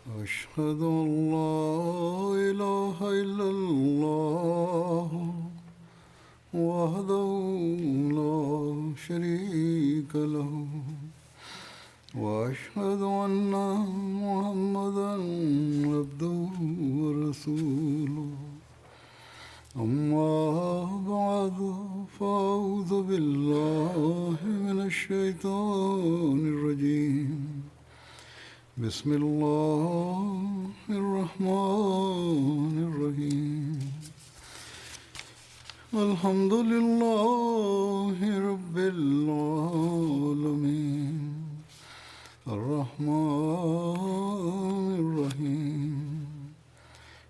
أشهد أن لا إله إلا الله وحده لا شريك له وأشهد أن محمدا عبده ورسوله أما بعد فأعوذ بالله من الشيطان الرجيم بسم الله الرحمن الرحيم الحمد لله رب العالمين الرحمن الرحيم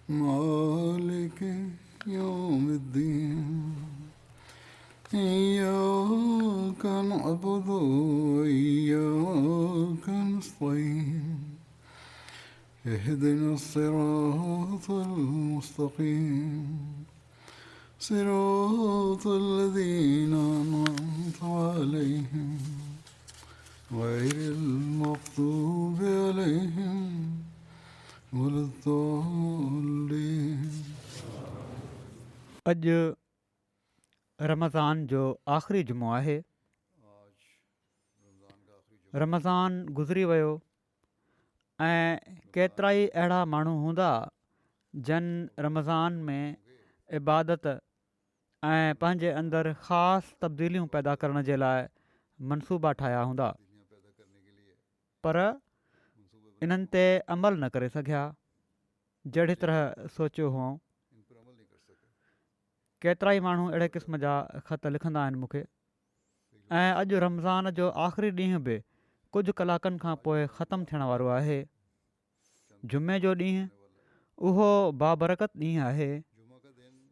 مالك يوم الدين إياك نعبد وإياك نستعين اهدنا الصراط المستقيم صراط الذين أنعمت عليهم غير المغضوب عليهم ولا الضالين. अॼु रमज़ान जो आख़िरी जुमो आहे. रमज़ान गुज़री वियो ऐं केतिरा ई अहिड़ा माण्हू हूंदा जन रमज़ान में इबादत ऐं पंहिंजे अंदरि ख़ासि तब्दीलियूं पैदा करण जे लाइ मनसूबा ठाहिया हूंदा, पर इन्हनि ते अमल न करे सघिया जहिड़ी तरह सोचियो हुओ. केतिरा ई माण्हू अहिड़े क़िस्म जा ख़त लिखंदा आहिनि मूंखे. ऐं अॼु रमज़ान जो आख़िरी ॾींहुं बि कुझु कलाकनि खां पोइ ख़तमु थियण वारो आहे. जुमे जो ॾींहुं उहो बाबरकत ॾींहुं आहे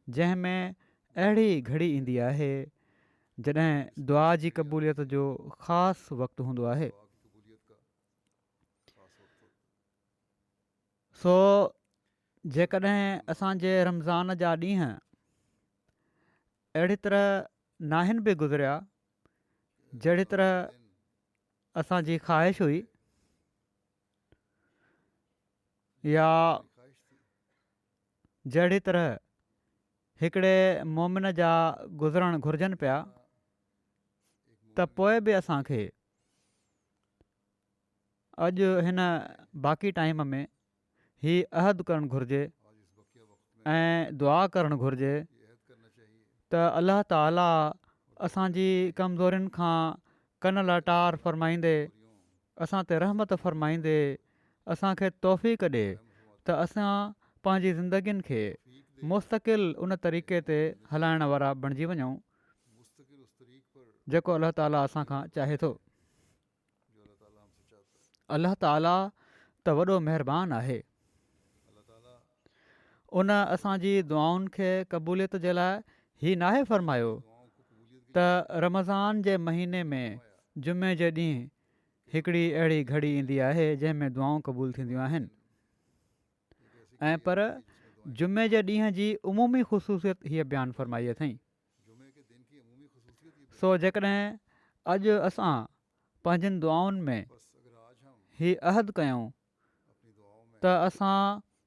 जंहिंमें अहिड़ी घड़ी ईंदी आहे जॾहिं दुआ जी क़बूलियत जो ख़ासि वक़्तु हूंदो आहे. सो जेकॾहिं असांजे रमज़ान जा ॾींहं अहिड़ी तरह नाहिनि बि गुज़रिया जहिड़ी तरह असांजी ख़्वाहिश हुई, या जहिड़ी तरह हिकिड़े मोमिन जा गुज़रणु घुरिजनि पिया, त पोइ बि असांखे अॼु हिन बाक़ी टाइम में ही अहद करणु घुरिजे ऐं दुआ करणु घुरिजे त अलाह ताला असांजी कमज़ोरियुनि खां कन लटार फ़रमाईंदे, असां ते रहमत फ़रमाईंदे, असांखे तौफ़ीक़ ॾे त असां पंहिंजी ज़िंदगियुनि खे मुस्तक़िल उन तरीक़े ते हलाइण वारा बणिजी वञूं जेको अलाह ताला असांखां चाहे थो. अलाह ताला त वॾो महिरबानी आहे. उन असांजी दुआउनि खे क़बूलियत जे लाइ ही नाहे फ़रमायो त रमज़ान जे महीने में जुमे जे ॾींहुं हिकिड़ी अहिड़ी घड़ी ईंदी आहे जंहिंमें दुआऊं क़बूल थींदियूं आहिनि, ऐं पर जुमे जे ॾींहं जी उमूमी ख़ुसूसियत हीअ बयानु फ़रमाई अथई. सो जेकॾहिं अॼु असां पंहिंजनि दुआउनि में ही अहद कयूं त असां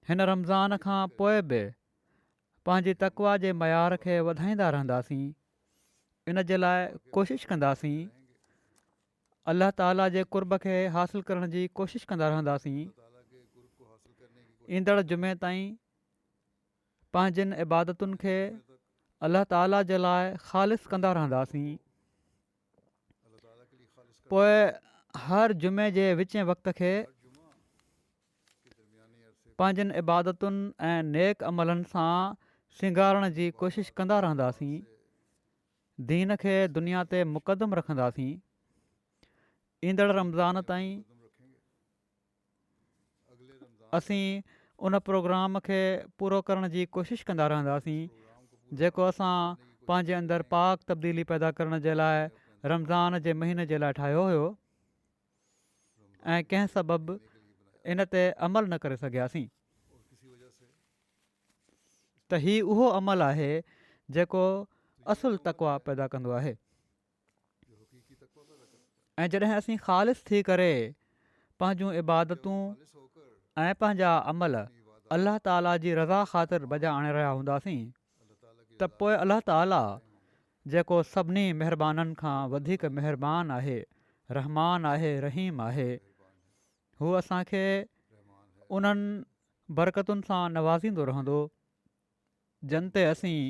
हिन रमज़ान खां पोइ बि पंहिंजी तक़वा जे मयार खे वधाईंदा रहंदासीं, इन जे लाइ कोशिशि कंदासीं, अलाह ताला जे क़ुर्ब खे हासिलु करण जी कोशिशि कंदा रहंदासीं, ईंदड़ जुमे ताईं पंहिंजनि इबादतुनि खे अलाह ताला जे लाइ ख़ालिस कंदा रहंदासीं. पोइ हर जुमे जे विचें वक़्त खे पंहिंजनि इबादतुनि ऐं नेक अमलनि सां सिंगारण जी कोशिशि कंदा रहंदासीं, दीन खे दुनिया ते मुक़दम रखंदासीं. ईंदड़ रमज़ान ताईं असीं उन प्रोग्राम खे पूरो करण जी कोशिशि कंदा रहंदासीं जेको असां पंहिंजे अंदरि पाक तब्दीली पैदा करण जे लाइ रमज़ान जे महीने जे लाइ ठाहियो हुयो ऐं कंहिं सबबु इन ते अमल न करे सघियासीं. त हीउ उहो अमल आहे जेको असुलु तक़वा पैदा कंदो आहे. ऐं जॾहिं असीं ख़ालिस थी करे पंहिंजूं इबादतूं ऐं पंहिंजा अमल अलाह ताला जी रज़ा ख़ातिर बजा आणे रहिया हूंदासीं त पोइ अलाह ताला जेको सभिनी महिरबाननि खां वधीक महिरबान आहे, रहमान आहे, रहीम आहे, हू असांखे उन्हनि बरकतुनि सां नवाज़ींदो रहंदो जिन ते असीं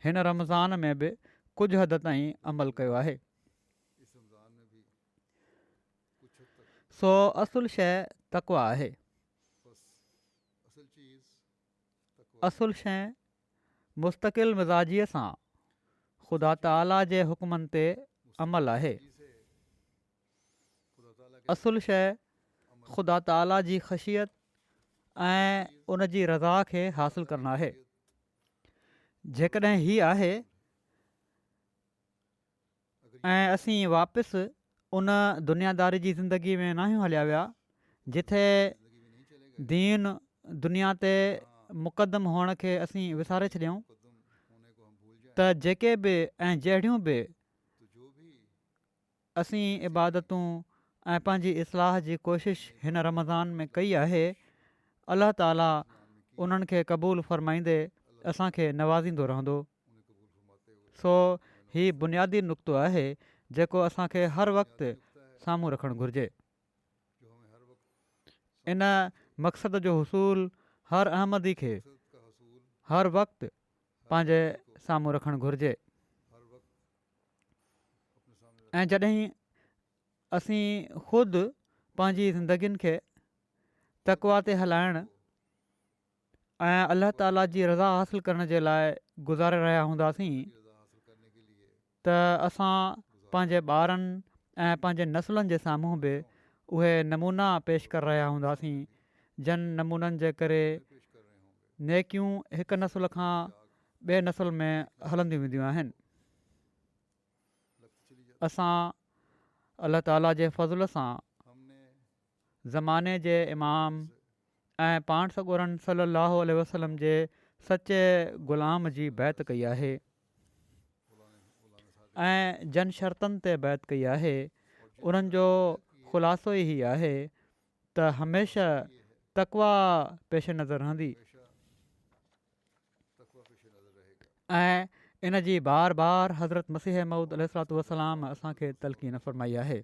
हिन रमज़ान में बि कुझु हद ताईं अमल कयो आहे। सो असुलु शइ तक़वा आहे। असुलु शइ मुस्तक़िल मिज़ाजीअ सां ख़ुदा ताला जे हुकमनि ते अमल आहे। असुलु शइ ख़ुदा ताला जी ख़शियत ऐं उन जी रज़ा खे हासिलु करणु आहे। जेकॾहिं हीअ आहे ऐं असीं वापसि उन दुनियादारी जी ज़िंदगी में नाहियूं हलिया विया जिथे दीन दुनिया ते मुक़दम हुअण खे असीं विसारे छॾियऊं, त जेके बि ऐं जहिड़ियूं बि असीं इबादतूं ऐं पंहिंजी इस्लाह जी कोशिश हिन रमज़ान में कई आहे, अलाह ताला उन्हनि खे क़बूलु फ़रमाईंदे असांखे नवाज़ींदो रहंदो। सो हीउ बुनियादी नुक़्तो आहे जेको असांखे हर वक़्तु साम्हूं रखणु घुरिजे। इन मक़सद जो हुसूल हर अहमदी खे हर वक़्तु पंहिंजे साम्हूं रखणु घुरिजे। ऐं जॾहिं असीं ख़ुदि पंहिंजी ज़िंदगियुनि खे तक़वा ते हलाइण ऐं अलाह ताला जी रज़ा हासिलु करण जे लाइ गुज़ारे रहिया हूंदासीं त असां पंहिंजे ॿारनि ऐं पंहिंजे नसुलनि जे साम्हूं बि उहे नमूना पेश करे रहिया हूंदासीं जिन नमूननि जे करे नेकियूं हिकु नसुल खां ॿिए नसुल में हलंदियूं वेंदियूं आहिनि। असां अलाह ताला जे फज़ल सां ज़माने जे इमाम ऐं पाण सॻोरनि सल्लल्लाहु अलैहि वसल्लम जे सचे ग़ुलाम जी बैत कई आहे ऐं जन शर्तनि ते बैत कई आहे। उन्हनि जो ख़ुलासो ई आहे त हमेशह तक़वा पेश नज़र रहंदी ऐं इन जी बार बार हज़रत मसीह मऊद अलैहिस्सलातु वस्सलाम असांखे तलक़ीन फ़रमाई आहे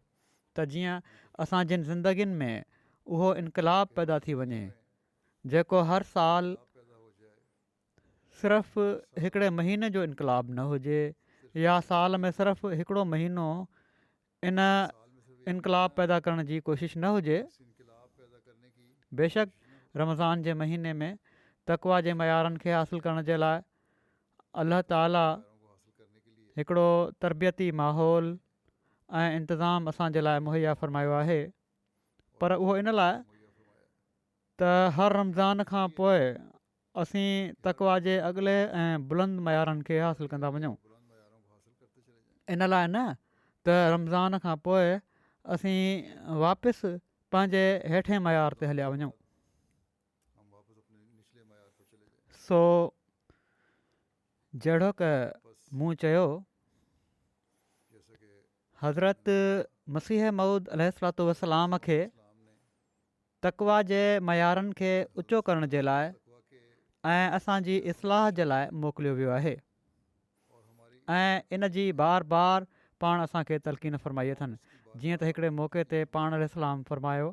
त जीअं असां जिन ज़िंदगियुनि में उहो इनक़लाब पैदा थी वञे जेको हर साल सिर्फ़ु हिकिड़े महीने जो इनक़लाब न हुजे या साल में सिर्फ़ु हिकिड़ो महीनो इन इनक़लाब पैदा करण जी कोशिश न हुजे। बेशक रमज़ान जे महीने में तक़वा जे मयारनि खे हासिलु करण जे लाइ अलाह ताला हिकिड़ो तरबियती माहौल ऐं इंतिज़ाम असांजे लाइ मुहैया फ़रमायो आहे, पर उहो इन लाइ त हर रमज़ान खां पोइ असीं तक़वा जे अॻिले ऐं बुलंद मयारनि खे हासिलु कंदा वञूं। इन लाइ न त रमज़ान खां पोइ असीं वापसि पंहिंजे हेठे मयार ते हलिया वञूं। सो जहिड़ो क मूं चयो, हज़रत मसीह मऊद अलैहिस्सलातु वस्सलाम खे तक़वा जे मयारनि खे ऊचो करण जे लाइ ऐं असांजी इस्लाह जे लाइ मोकिलियो वियो आहे ऐं इन जी बार बार पाण असांखे तलक़ीन फ़रमाई अथनि। जीअं त हिकिड़े मौक़े ते पाण अलैहिस्सलाम फ़रमायो,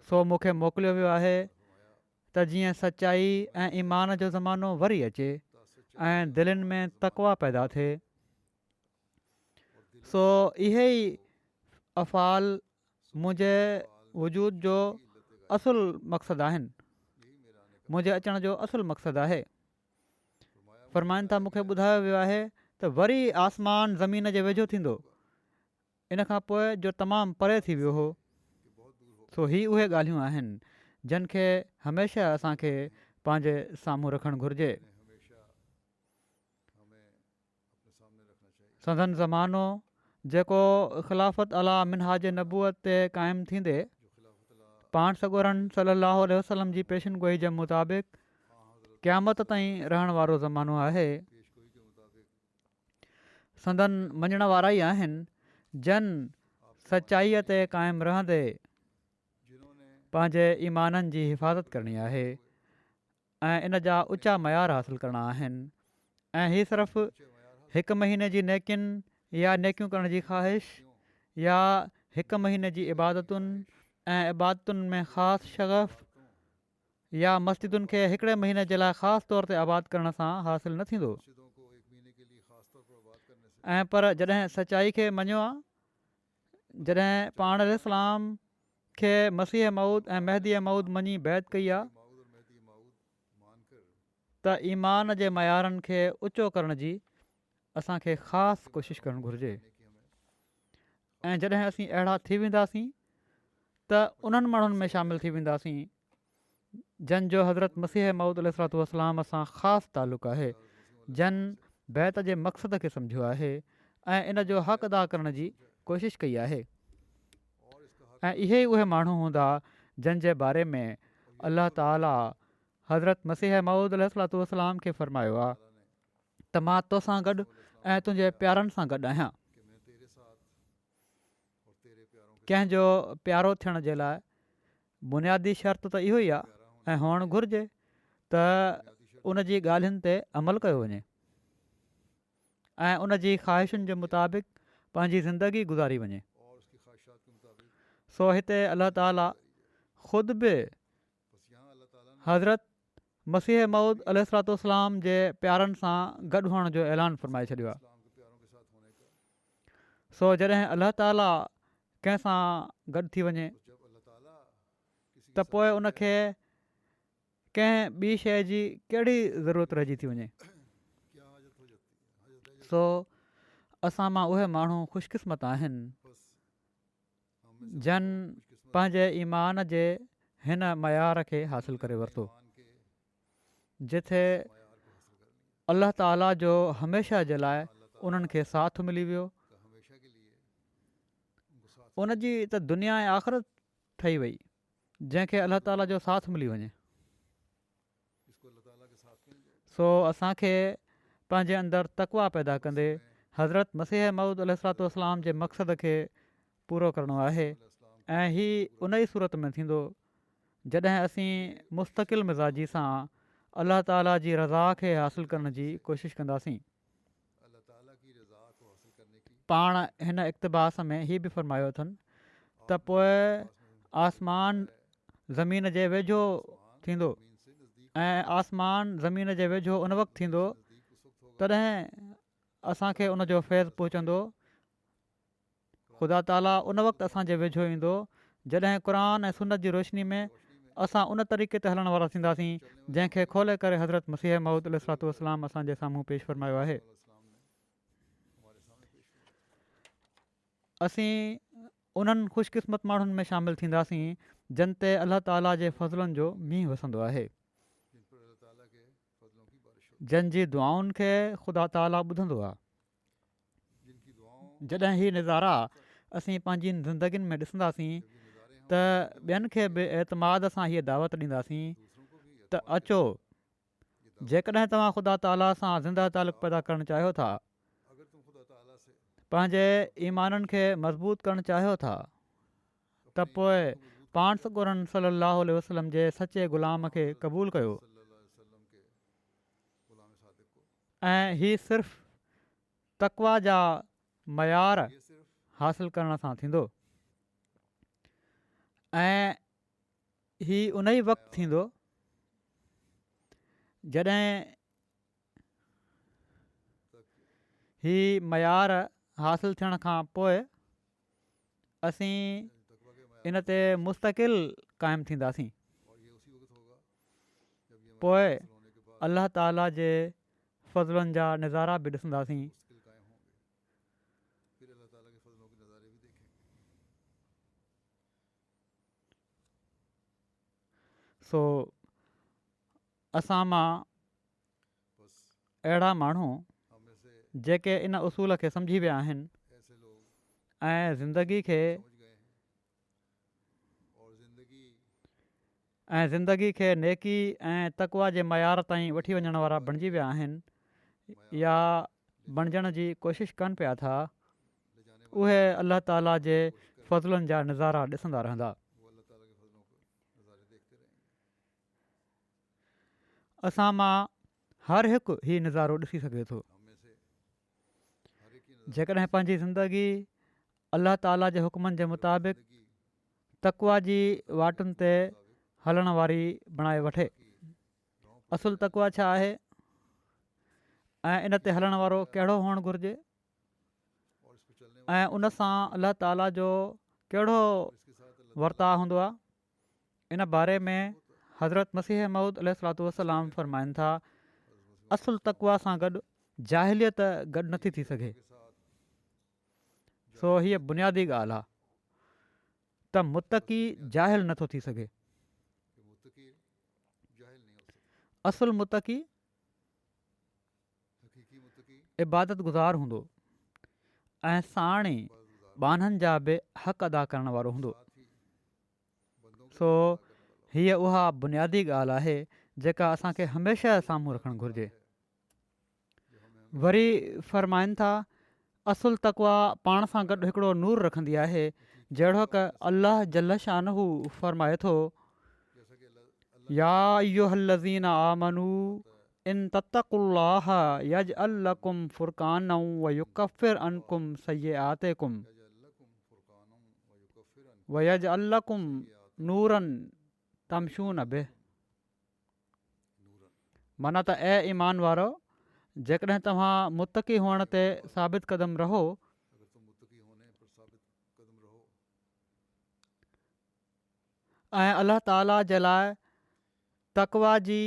सो मूंखे मोकिलियो वियो आहे त जीअं सचाई ऐं ईमान जो ज़मानो वरी अचे ऐं दिलनि में तक़वा पैदा थिए। सो इहे ई अफ़ाल मुंहिंजे वजूद जो असुलु मक़सदु आहिनि, मुंहिंजे अचण जो असुलु मक़सदु आहे। फ़रमाइनि था मूंखे ॿुधायो वियो आहे त वरी आसमान ज़मीन जे वेझो थींदो, इन खां पोइ जो तमामु परे थी वियो हो। सो ही उहे ॻाल्हियूं आहिनि जिन खे हमेशह असांखे पंहिंजे साम्हूं रखणु घुरिजे। संदन ज़मानो जेको ख़िलाफ़त अला मिनहाज नबूअत ते क़ाइमु थींदे पाण सॻोरनि सल्लल्लाहु अलैहि वसल्लम जी पेशिनगोई जे मुताबिक़ क़यामत ताईं रहण वारो ज़मानो आहे। संदन मञण वारा ई आहिनि जन सचाईअ ते क़ाइमु रहंदे पंहिंजे ईमाननि जी हिफ़ाज़त करणी आहे ऐं इन जा ऊचा मयार हासिलु करणा आहिनि ऐं हीअ सिर्फ़ु हिकु महीने जी नेकियुनि या नेकियूं करण जी ख़्वाहिश या हिकु महीने जी इबादतुनि ऐं इबादतुनि में ख़ासि शग़फ़ या मस्जिदुनि खे हिकिड़े महीने जे लाइ ख़ासि तौर ते आबाद करण सां हासिलु न थींदो ऐं पर जॾहिं सचाई खे मञियो आहे जॾहिं पाण इस्लाम खे मसीह मऊद ऐं महदी मऊद मञी बैत कई आहे त ईमान जे मयारनि खे ऊचो करण जी असांखे ख़ासि कोशिशि करणु घुरिजे ऐं जॾहिं असीं अहिड़ा थी वेंदासीं त उन्हनि माण्हुनि में शामिलु थी वेंदासीं जंहिंजो हज़रत मसीह मऊद अलैहिस्सलाम सां ख़ासि तालुक़ु आहे जन बैत जे मक़सद खे सम्झियो आहे ऐं इन जो हक़ अदा करण जी कोशिशि कई आहे ऐं इहे ई उहे माण्हू हूंदा जंहिंजे बारे में अलाह ताला हज़रत मसीह मऊद अलैहिस्सलाम खे फ़रमायो आहे त मां तोसां गॾु ऐं तुंहिंजे प्यारनि सां गॾु आहियां कंहिंजो प्यारो थियण जे लाइ बुनियादी शर्त त इहो ई आहे ऐं हुअणु घुरिजे त उन जी ॻाल्हियुनि ते अमल कयो वञे ऐं उन जी ख़्वाहिशुनि जे मुताबिक़ पंहिंजी ज़िंदगी गुज़ारी वञे सो हिते अलाह ताला ख़ुदि बि हज़रत मसीह मऊद अलैहिस्सलाम जे प्यारनि सां गॾु हुअण जो ऐलान फ़रमाए छॾियो आहे सो जॾहिं अलाह ताला कंहिंसां गॾु थी वञे त पोइ उनखे कंहिं ॿी शइ जी कहिड़ी ज़रूरत रहिजी थी वञे सो असां मां उहे माण्हू ख़ुशकिस्मत आहिनि जन पंहिंजे ईमान जे हिन मयार खे हासिलु करे वरितो जिथे अलाह ताला जो हमेशह जे लाइ उन्हनि खे साथ मिली वियो उन जी त दुनिया ऐं आख़िरत ठही वई जंहिंखे अलाह ताला जो साथ मिली वञे सो असांखे पंहिंजे अंदरि तक़वा पैदा कंदे हज़रत मसीह मऊद अलैहिस्सलाम जे मक़सद खे पूरो करणो आहे ऐं हीअ उन ई सूरत में थींदो जॾहिं असीं मुस्तक़िल मिज़ाजी सां अलाह ताला जी रज़ा खे हासिलु करण जी कोशिशि कंदासीं पाण हिन इक़्तिबास में हीअ बि फ़रमायो अथनि त पोइ आसमान ज़मीन जे वेझो थींदो ऐं आसमान ज़मीन जे वेझो उन वक़्तु थींदो तॾहिं असांखे उन जो फैज़ पहुचंदो ख़ुदा ताला उन वक़्तु असांजे वेझो ईंदो जॾहिं क़ुर ऐं सुन्नत जी रोशनी में असां उन तरीक़े ते हलण वारा थींदासीं जंहिंखे खोले करे हज़रत मसीह मऊद अलैहिस्सलाम असांजे साम्हूं पेश फ़रमायो आहे असीं उन्हनि ख़ुशकिस्मत माण्हुनि में शामिलु थींदासीं जिन ते अलाह ताला जे फज़लनि जो मींहुं वसंदो आहे जंहिंजी दुआउनि खे ख़ुदा ताला ॿुधंदो आहे जॾहिं हीअ नज़ारा असीं पंहिंजी ज़िंदगीनि में ॾिसंदासीं त ॿियनि खे बि एतमाद सां हीअ दावत ॾींदासीं त अचो जेकॾहिं तव्हां ख़ुदा ताला सां ज़िंदा तालुक़ु पैदा करणु चाहियो था पंहिंजे ईमाननि खे मज़बूत करणु चाहियो था त पोइ पाण सॻोरन सलाहु वसलम जे सचे ग़ुलाम खे क़बूलु कयो ऐं हीअ सिर्फ़ु तक़वा जा मयार हासिलु करण सां थींदो ऐं हीअ उन ई वक़्तु थींदो जॾहिं हीअ मयार हासिलु थियण खां पोइ असीं इन ते मुस्तक़िल क़ाइमु थींदासीं पोइ अलाह ताला जे फज़लनि जा नज़ारा बि ॾिसंदासीं सो असां मां अहिड़ा माण्हू जेके इन उसूल खे सम्झी विया आहिनि ऐं ज़िंदगी खे नेकी ऐं तक़वा जे मयार ताईं वठी वञण वारा बणिजी विया आहिनि या बणिजण जी कोशिशि कनि पिया था उहे अलाह ताला जे फज़लनि जा नज़ारा ॾिसंदा रहंदा असां मां हर हिकु हीउ नज़ारो ॾिसी सघे थो। जेकॾहिं पंहिंजी ज़िंदगी अलाह ताला जे हुकमनि जे मुताबिक़ तक़वा जी वाटुनि ते हलण वारी बणाए वठे। असुलु तक़वा छा आहे ऐं इन ते हलण वारो कहिड़ो हुअणु घुरिजे ऐं उन सां अलाह ताला जो कहिड़ो वर्ताउ हूंदो आहे, इन बारे में हज़रत मसीह मऊद अलैहिस्सलातु वस्सलाम फ़रमाइनि था, असुलु तक़वा सां गॾु जाहिलियत गॾु नथी थी सघे। सो हीअ बुनियादी ॻाल्हि आहे त मुतक़ी जाहिल नथो थी सघे। असुलु मुतक़ी इबादत गुज़ार हूंदो ऐं साणे बाननि जा बि हक़ अदा करण वारो हूंदो। सो हीअ उहा बुनियादी ॻाल्हि आहे जेका असांखे हमेशह साम्हूं रखणु घुरिजे। वरी फ़रमाइनि था असुलु तक़वा पाण सां गॾु हिकिड़ो नूर रखंदी आहे, जहिड़ो क अल्लाह जल शानहू फ़रमाए थो, या अय्युहल्लज़ीना आमनू इन तत्तक़ुल्लाह यजअल लकुम फुरक़ाना व युकफ़िर अन्कुम सय्यआतिकुम व यजअल लकुम नूरन तमशून बिह। माना त ऐं ईमान वारो, जेकॾहिं तव्हां मुतक़ी हुअण ते साबित क़दम रहो ऐं अलाह ताला जे लाइ तक़वा जी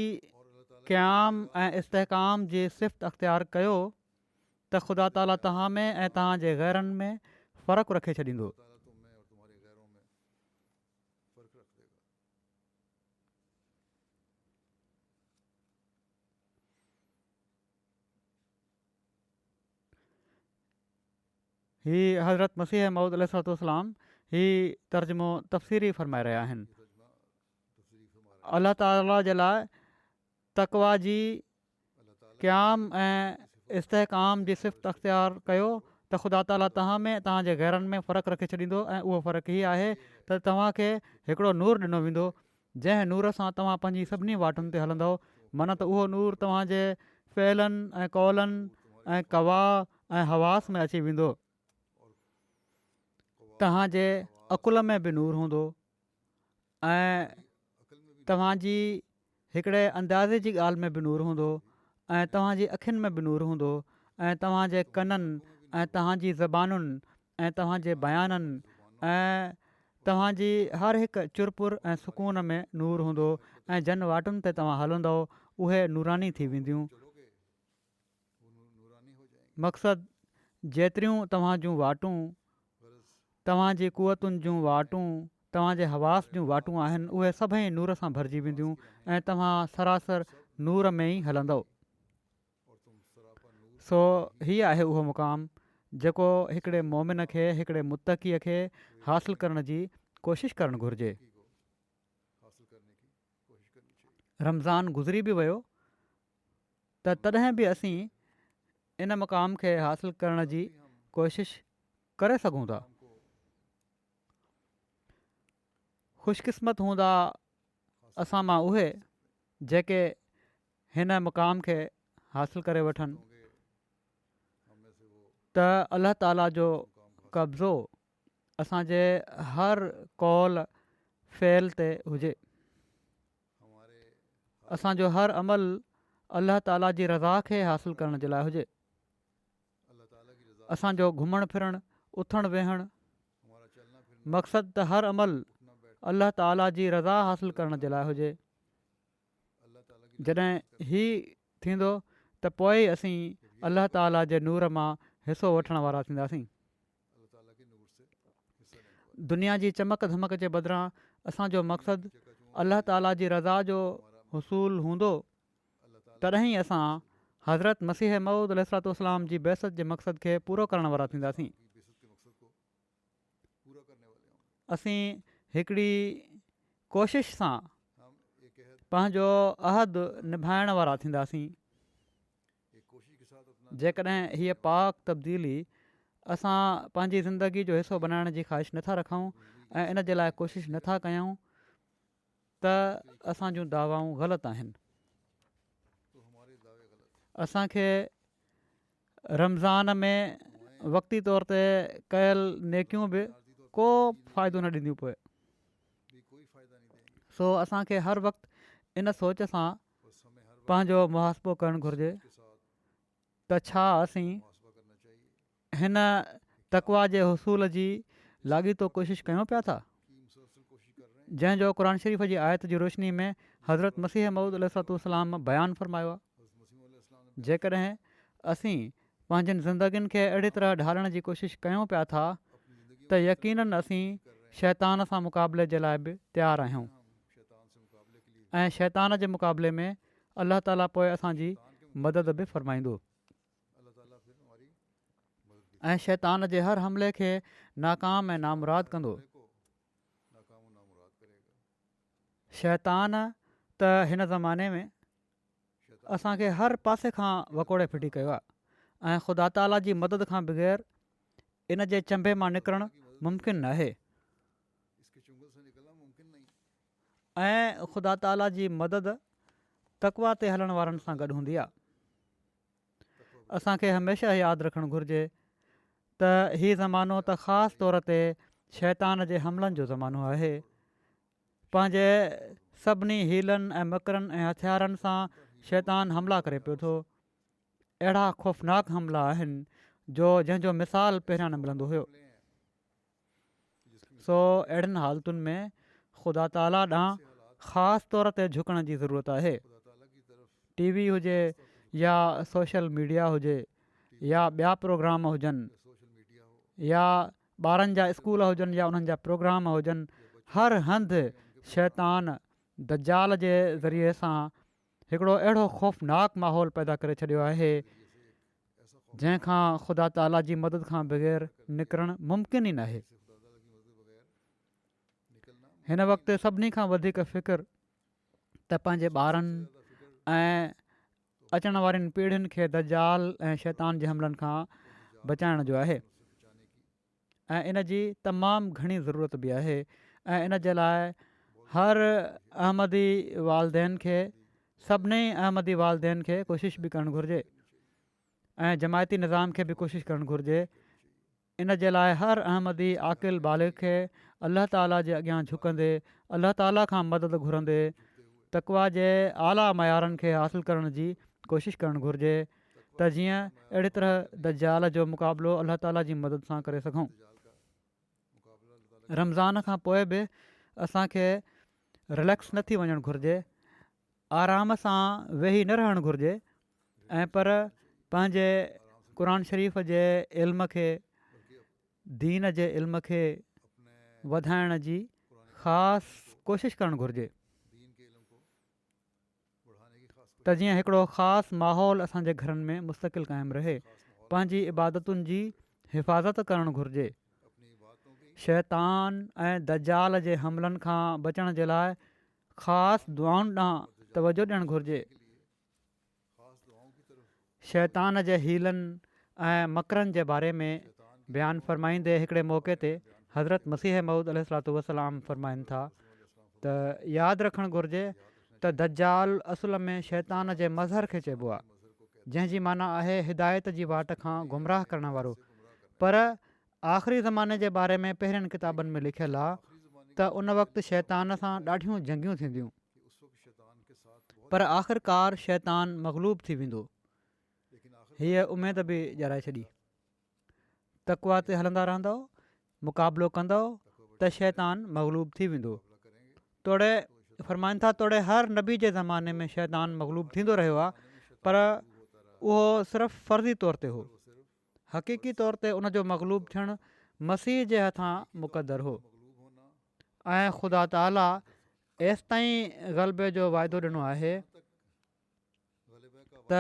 क़याम ऐं इस्तेहकाम जी सिफ़त अख़्तियार कयो त ख़ुदा ताला तव्हां में ऐं तव्हांजे गैरनि में फ़र्क़ु रखे छॾींदो। हीअ हज़रत मसीह मऊद अलैहिस्सलातु वस्सलाम ही तर्जुमो तफ़सीरी फ़रमाए रहिया आहिनि। अलाह ताला जे लाइ तक़वा जी क़याम ऐं इस्तेहकाम जी सिफ़त अख़्तियार कयो त ख़ुदा ताला तव्हां में तव्हांजे गैरनि में फ़र्क़ु रखे छॾींदो। ऐं उहो फ़र्क़ु हीअ आहे त तव्हांखे हिकिड़ो नूर ॾिनो वेंदो, जंहिं नूर सां तव्हां पंहिंजी सभिनी वाटुनि ते हलंदव। माना त उहो नूर तव्हांजे फ़इलनि ऐं कौलनि ऐं कवा ऐं हवास में अची वेंदो। तव्हांजे अकुल में बि नूर हूंदो ऐं तव्हांजी हिकिड़े अंदाज़े जी ॻाल्हि में बि नूर हूंदो ऐं तव्हांजी अखियुनि में बि नूर हूंदो ऐं तव्हांजे कननि ऐं तव्हांजी ज़बानुनि ऐं तव्हांजे बयाननि ऐं तव्हांजी हर हिकु चुरपुर ऐं सुकून में नूर हूंदो ऐं जन वाटुनि ते तव्हां हलंदव उहे नूरानी थी वेंदियूं। मक़सदु जेतिरियूं तव्हां जूं वाटूं, तव्हांजी कुवतुनि जूं वाटूं, तव्हांजे हवास जूं वाटूं आहिनि, उहे सभई नूर सां भरिजी वेंदियूं ऐं तव्हां सरासर नूर में ई हलंदव। सो हीअ आहे उहो मुक़ाम जेको हिकिड़े मोमिन खे, हिकिड़े मुतक़ीअ खे हासिलु करण जी कोशिशि करणु घुरिजे। रमज़ान गुज़री बि वियो त तॾहिं बि असीं इन मुक़ाम खे हासिलु करण जी कोशिशि करे सघूं था। ख़ुशकिस्मत हूंदा असां मां उहे जेके हिन मुक़ाम खे हासिलु करे वठनि त अलाह ताला जो कब्ज़ो असांजे हर कौल फ़इल ते हुजे, असांजो हर अमल अलाह ताला जी रज़ा खे हासिलु करण जे लाइ हुजे, असांजो घुमणु फिरणु उथणु वेहणु मक़सदु त हर अमल अलाह ताला जी रज़ा हासिलु करण जे लाइ हुजे। जॾहिं ही थींदो त पोइ ई असीं अलाह ताला जे नूर मां हिसो वठण वारा थींदासीं। दुनिया जी चमक धमक जे बदिरां असांजो मक़सदु अलाह ताला जी रज़ा जो हुसूल हूंदो, तॾहिं ई असां हज़रत मसीह मऊद अलैहिस्सलातु वस्सलाम जी बहसत जे मक़सद खे पूरो करण वारा थींदासीं। असीं हिकिड़ी कोशिश सां पंहिंजो अहद निभाइण वारा थींदासीं। जेकॾहिं हीअ पाक तब्दीली असां पंहिंजी ज़िंदगी जो हिसो बनाइण जी ख़्वाहिश नथा रखूं ऐं इन जे लाइ कोशिशि नथा कयूं त असां जूं दावाऊं ग़लति आहिनि। असांखे रमज़ान में वक़्ती तौर ते कयल नेकियूं बि को फ़ाइदो न ॾींदियूं पिए। सो असांखे हर वक़्तु इन सोच सां पंहिंजो मुहासिबो करणु घुरिजे त छा असीं हिन तक़वा जे हुसूल जी लाॻीतो कोशिशि कयूं पिया था, जंहिंजो क़ुर शरीफ़ जी आयत जी रोशनी में हज़रत मसीह मऊद अलैहिस्सलाम बयानु फ़रमायो आहे। जेकॾहिं असीं पंहिंजनि ज़िंदगियुनि खे अहिड़ी तरह ढालण जी कोशिशि कयूं पिया था त यकीननि असीं शैतान सां मुक़ाबले जे लाइ बि तयारु आहियूं ऐं शैतान जे मुक़ाबले में अलाह ताला पोइ असांजी मदद बि फ़रमाईंदो ऐं शैतान जे हर हमले खे नाकाम ऐं नामुराद कंदो। शैतान त हिन ज़माने में असांखे हर पासे खां वकोड़े फिटी कयो आहे ऐं ख़ुदा ताला जी मदद खां बग़ैर इन जे चंबे मां निकिरणु मुमकिन न आहे ऐं ख़ुदा ताला जी मदद तक़वा ते हलण वारनि सां गॾु हूंदी आहे। असांखे हमेशह यादि रखणु घुरिजे त हीउ ज़मानो त ख़ासि तौर ते शैतान जे हमलनि जो ज़मानो आहे। पंहिंजे सभिनी हीलनि ऐं मकरनि ऐं हथियारनि सां शैतान हमला करे पियो थो। अहिड़ा ख़ौफ़नाक हमला आहिनि जंहिंजो मिसाल पहिरियां न मिलंदो हुयो। सो अहिड़नि हालतुनि में ख़ुदा ताला ॾांहुं ख़ासि तौर ते झुकण जी ज़रूरत आहे। टीवी हुजे या सोशल मीडिया हुजे या ॿिया प्रोग्राम हुजनि या ॿारनि जा स्कूल हुजनि या उन्हनि जा प्रोग्राम हुजनि, हर हंधि शैतान दज्जाल जे ज़रिए सां हिकिड़ो अहिड़ो ख़ौफ़नाक माहौल पैदा करे छॾियो आहे जंहिंखां ख़ुदा ताला जी मदद खां बग़ैर निकिरणु मुमकिन ई न आहे। हिन वक़्तु सभिनी खां वधीक फ़िक्रु त पंहिंजे ॿारनि ऐं अचण वारनि पीढ़ियुनि खे दज्जाल ऐं शैतान जे हमलनि खां बचाइण जो आहे ऐं इन जी तमामु घणी ज़रूरत बि आहे ऐं इन जे लाइ हर अहमदी वालदेन खे सभिनी अहमदी वालदेन खे कोशिशि बि करणु घुरिजे ऐं जमायती निज़ाम खे बि कोशिशि करणु घुरिजे। इन जे लाइ हर अहमदी आकिल बालिग़ खे अलाह ताला जे अॻियां झुकंदे अलाह ताला खां मदद घुरंदे तक़वा जे आला मयारनि खे हासिलु करण जी कोशिशि करणु घुरिजे त जीअं अहिड़ी तरह दज्जाल जो मुक़ाबिलो अलाह ताला जी मदद सां करे सघूं। रमज़ान खां पोइ बि असांखे रिलैक्स न थी वञणु घुरिजे, आराम सां वेही न रहणु घुरिजे ऐं पर पंहिंजे क़ुर शरीफ़ जे इल्म खे, दीन जे इल्म खे वधाइण जी ख़ासि कोशिशि करणु घुरिजे त जीअं हिकिड़ो ख़ासि माहौल असांजे घरनि में मुस्तक़िल क़ाइमु रहे। पंहिंजी इबादतुनि जी हिफ़ाज़त करणु घुरिजे। शैतान ऐं दज्जाल जे हमलनि खां बचण जे लाइ ख़ासि दुआउनि ॾांहुं तवजो ॾियणु घुरिजे। शैतान जे हीलनि ऐं मकरनि जे बारे में बयानु फ़रमाईंदे हिकिड़े मौक़े ते हज़रत मसीह मऊद अलैहिस्सलाम फ़रमाइनि था त यादि रखणु घुरिजे त दज्जाल असुल में शैतान जे मज़हर खे चइबो आहे, जंहिंजी माना आहे हिदायत जी वाट खां गुमराह करण वारो। पर आख़िरी ज़माने जे बारे में पहिरियनि किताबनि में लिखियलु आहे त उन वक़्तु शैतान सां ॾाढियूं जंगियूं थींदियूं, पर आख़िरकार शैतान मग़लूब थी वेंदो। हीअ उमेद बि ॼाराए छॾी। तक़वा ते हलंदा रहंदव, मुक़ाबिलो कंदव त शैतान मग़लूब थी वेंदो। तोड़े फ़रमाइनि था तोड़े हर नबी जे ज़माने में शैतान मग़लूब थींदो रहियो आहे, पर उहो सिर्फ़ु फ़र्ज़ी तौर ते हो। हक़ीक़ी तौर ते उनजो मग़लूब थियणु मसीह जे हथां मुक़दर हो ऐं ख़ुदा ताला एसि ताईं ग़लबे जो वाइदो ॾिनो आहे त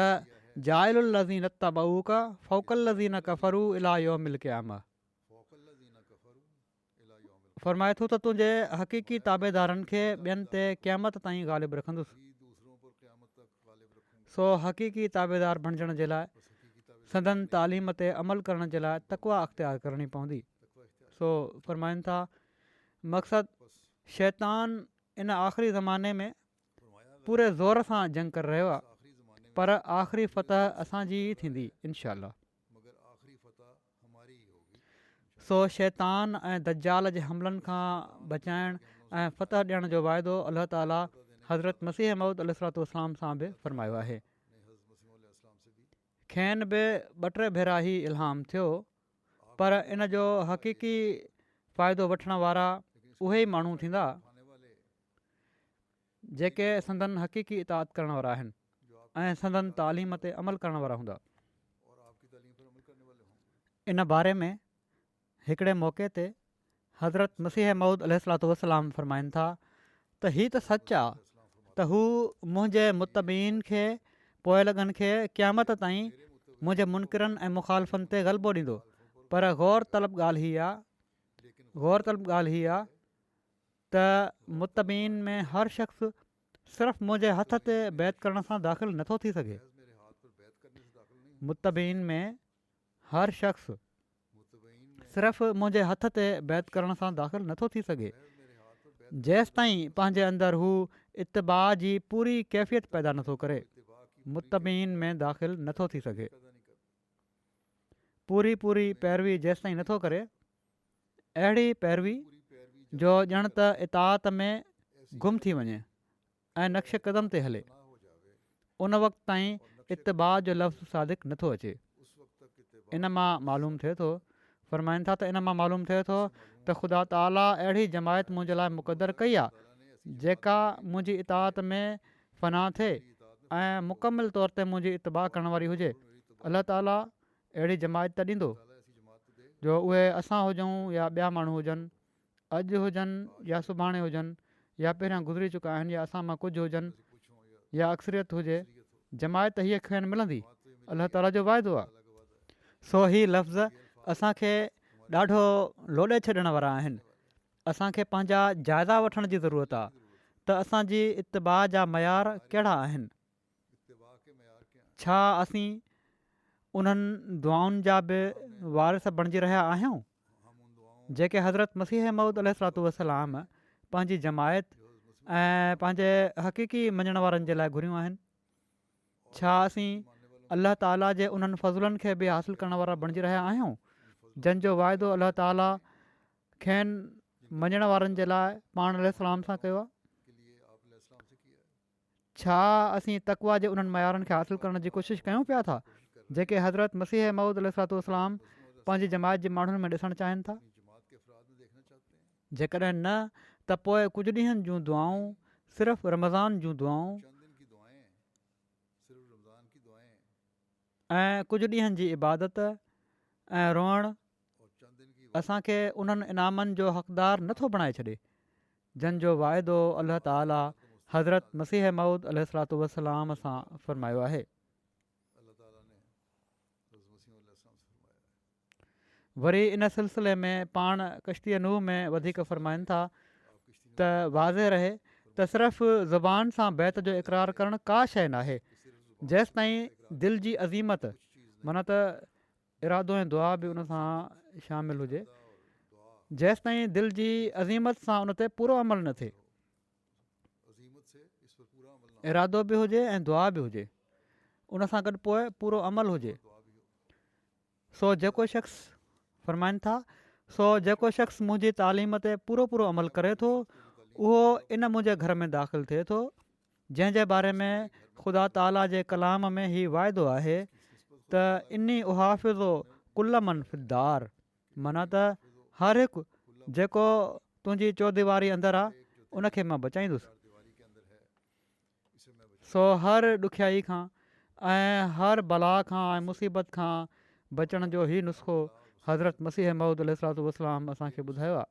जाइलुल लज़ीन तबऊका फ़ौक़ल लज़ीन कफ़रू इला यौमिल क़ियामा। फ़रमाए थो त तुंहिंजे हक़ीक़ी ताबेदारनि खे ॿियनि ते क़यामत ताईं ग़ालिब रखंदुसि। सो हक़ीक़ी ताबेदार बणिजण जे लाइ संदन तालीम ते अमल करण जे लाइ तक़वा अख़्तियार करणी पवंदी। सो फ़रमाइनि था मक़सदु शैतान इन आख़िरी ज़माने में पूरे ज़ोर सां जंग करे रहियो आहे पर आख़िरी फ़तह असांजी थींदी इनशा। सो शैतान ऐं दज्जाल जे हमलनि खां बचाइण ऐं फ़तह ॾियण जो वाइदो अलाह ताला हज़रत मसीह मऊद अलैहिस्सलाम सां बि फ़रमायो आहे। खेनि बि 2-3 भेरा ई इल्हाम थियो, पर इन जो हक़ीक़ी फ़ाइदो वठण वारा उहे ई माण्हू थींदा जेके संदन हक़ीक़ी इताअत करण वारा आहिनि ऐं संदन तालीम ते अमल करण वारा हूंदा। इन बारे में हिकिड़े मौक़े ते हज़रत मसीह मऊद अलैहिस्सलाम फ़रमाइनि था त हीअ त सच आहे त हू मुंहिंजे मुतबीन खे पोइलॻनि खे क़यामत ताईं मुंहिंजे मुनकिरनि ऐं मुखालफ़नि ते ग़लबो ॾींदो, पर गौर तलब ॻाल्हि हीअ आहे त मुतबीन में हर शख़्स सिर्फ़ु मुंहिंजे हथ ते बैत करण सां दाख़िल नथो थी सघे। मुतबीन में हर शख़्स सिर्फ़ु मुंहिंजे हथ ते बैत करण सां दाख़िल नथो थी सघे जेसि ताईं पंहिंजे अंदरि हू इतिबा जी पूरी कैफ़ियत पैदा नथो करे, मुतबीन में दाख़िल नथो थी सघे। पूरी पैरवी जेसि ताईं नथो करे, अहिड़ी पैरवी जो ॼण त इताअत में गुम थी वञे ऐं नक्श क़दम ते हले, उन वक़्त ताईं इतिबा जो लफ़्ज़ सादिक़ नथो अचे। इन मां मालूम थिए थो, फ़रमाइनि था त इन मां मालूम थिए थो त ख़ुदा ताला अहिड़ी जमायत मुंहिंजे लाइ मुक़दरु कई आहे जेका मुंहिंजी इताअत में फ़ना थिए ऐं मुकमिल तौर ते मुंहिंजी इतिबा करण वारी हुजे। अलाह ताला अहिड़ी जमायत त ॾींदो जो उहे असां हुजूं या ॿिया माण्हू हुजनि, अॼु हुजनि या सुभाणे हुजनि, या पहिरियां गुज़री चुका आहिनि या असां मां कुझु हुजनि, या अक्सरियत हुजे, जमायत हीअ खेनि मिलंदी। अलाह ताला जो वाइदो आहे। सो ही लफ़्ज़ असांखे ॾाढो लोॾे छॾण वारा आहिनि। असांखे पंहिंजा जाइज़ा वठण जी ज़रूरत आहे त असांजी इतिबा जा मयार कहिड़ा आहिनि। छा असीं उन्हनि दुआउनि जा बि वारिस बणिजी रहिया आहियूं जेके हज़रत मसीह मऊद अलैहिस्सलाम पंहिंजी जमायत ऐं पंहिंजे हक़ीक़ी मञण वारनि जे लाइ घुरियूं आहिनि? छा असीं अलाह ताला जे उन्हनि फज़लनि खे बि हासिलु करण वारा बणिजी रहिया आहियूं जंहिंजो वाइदो अलाह ताला खेनि मञण वारनि जे लाइ पाण अलैहिस्सलाम सां कयो आहे? छा असीं तक़वा जे उन्हनि मयारनि खे हासिलु करण जी कोशिशि कयूं पिया था जेके हज़रत मसीह मऊद अलैहिस्सलाम पंहिंजी जमायत जे माण्हुनि में ॾिसणु चाहिनि था? जेकॾहिं न, त पोइ कुझु ॾींहंनि जूं दुआऊं, सिर्फ़ु रमज़ान जूं दुआऊं ऐं कुझु ॾींहंनि जी इबादत ऐं रोअणु असांखे उन्हनि इनामनि जो हक़दारु नथो बणाए छॾे जंहिंजो वाइदो अलाह ताला हज़रत मसीह मऊद अलैहिस्सलाम सां फ़रमायो आहे। वरी इन सिलसिले में पाण कश्तीअ नूह में वधीक फ़रमाइनि था त वाज़े रहे त सिर्फ़ु ज़ुबान सां बैत जो इक़रार करणु का शइ नाहे जेसि ताईं दिलि जी अज़ीमत माना त इरादो ऐं दुआ बि उन सां शामिलु हुजे, जेसि ताईं दिलि जी अज़ीमत सां उन ते पूरो अमल न थिए, इरादो बि हुजे ऐं दुआ बि हुजे, उन सां गॾु पोइ पूरो अमल हुजे। सो जेको शख़्स फ़रमाइनि था, सो जेको शख़्स मुंहिंजी तालीम ते पूरो अमल करे थो उहो इन मुंहिंजे घर में दाख़िलु थिए थो जंहिंजे बारे में ख़ुदा ताला जे कलाम में ही वाइदो आहे त इन्नी उहाफ़िज़ो कुल मन फिदार, माना त हर हिकु जेको तुंहिंजी चौदीवारी अंदरि आहे उनखे मां बचाईंदुसि। सो हर ॾुखियाई खां ऐं हर बला खां ऐं मुसीबत खां बचण जो ई नुस्ख़ो हज़रत मसीह मऊद अलैहिस्सलाम असांखे ॿुधायो आहे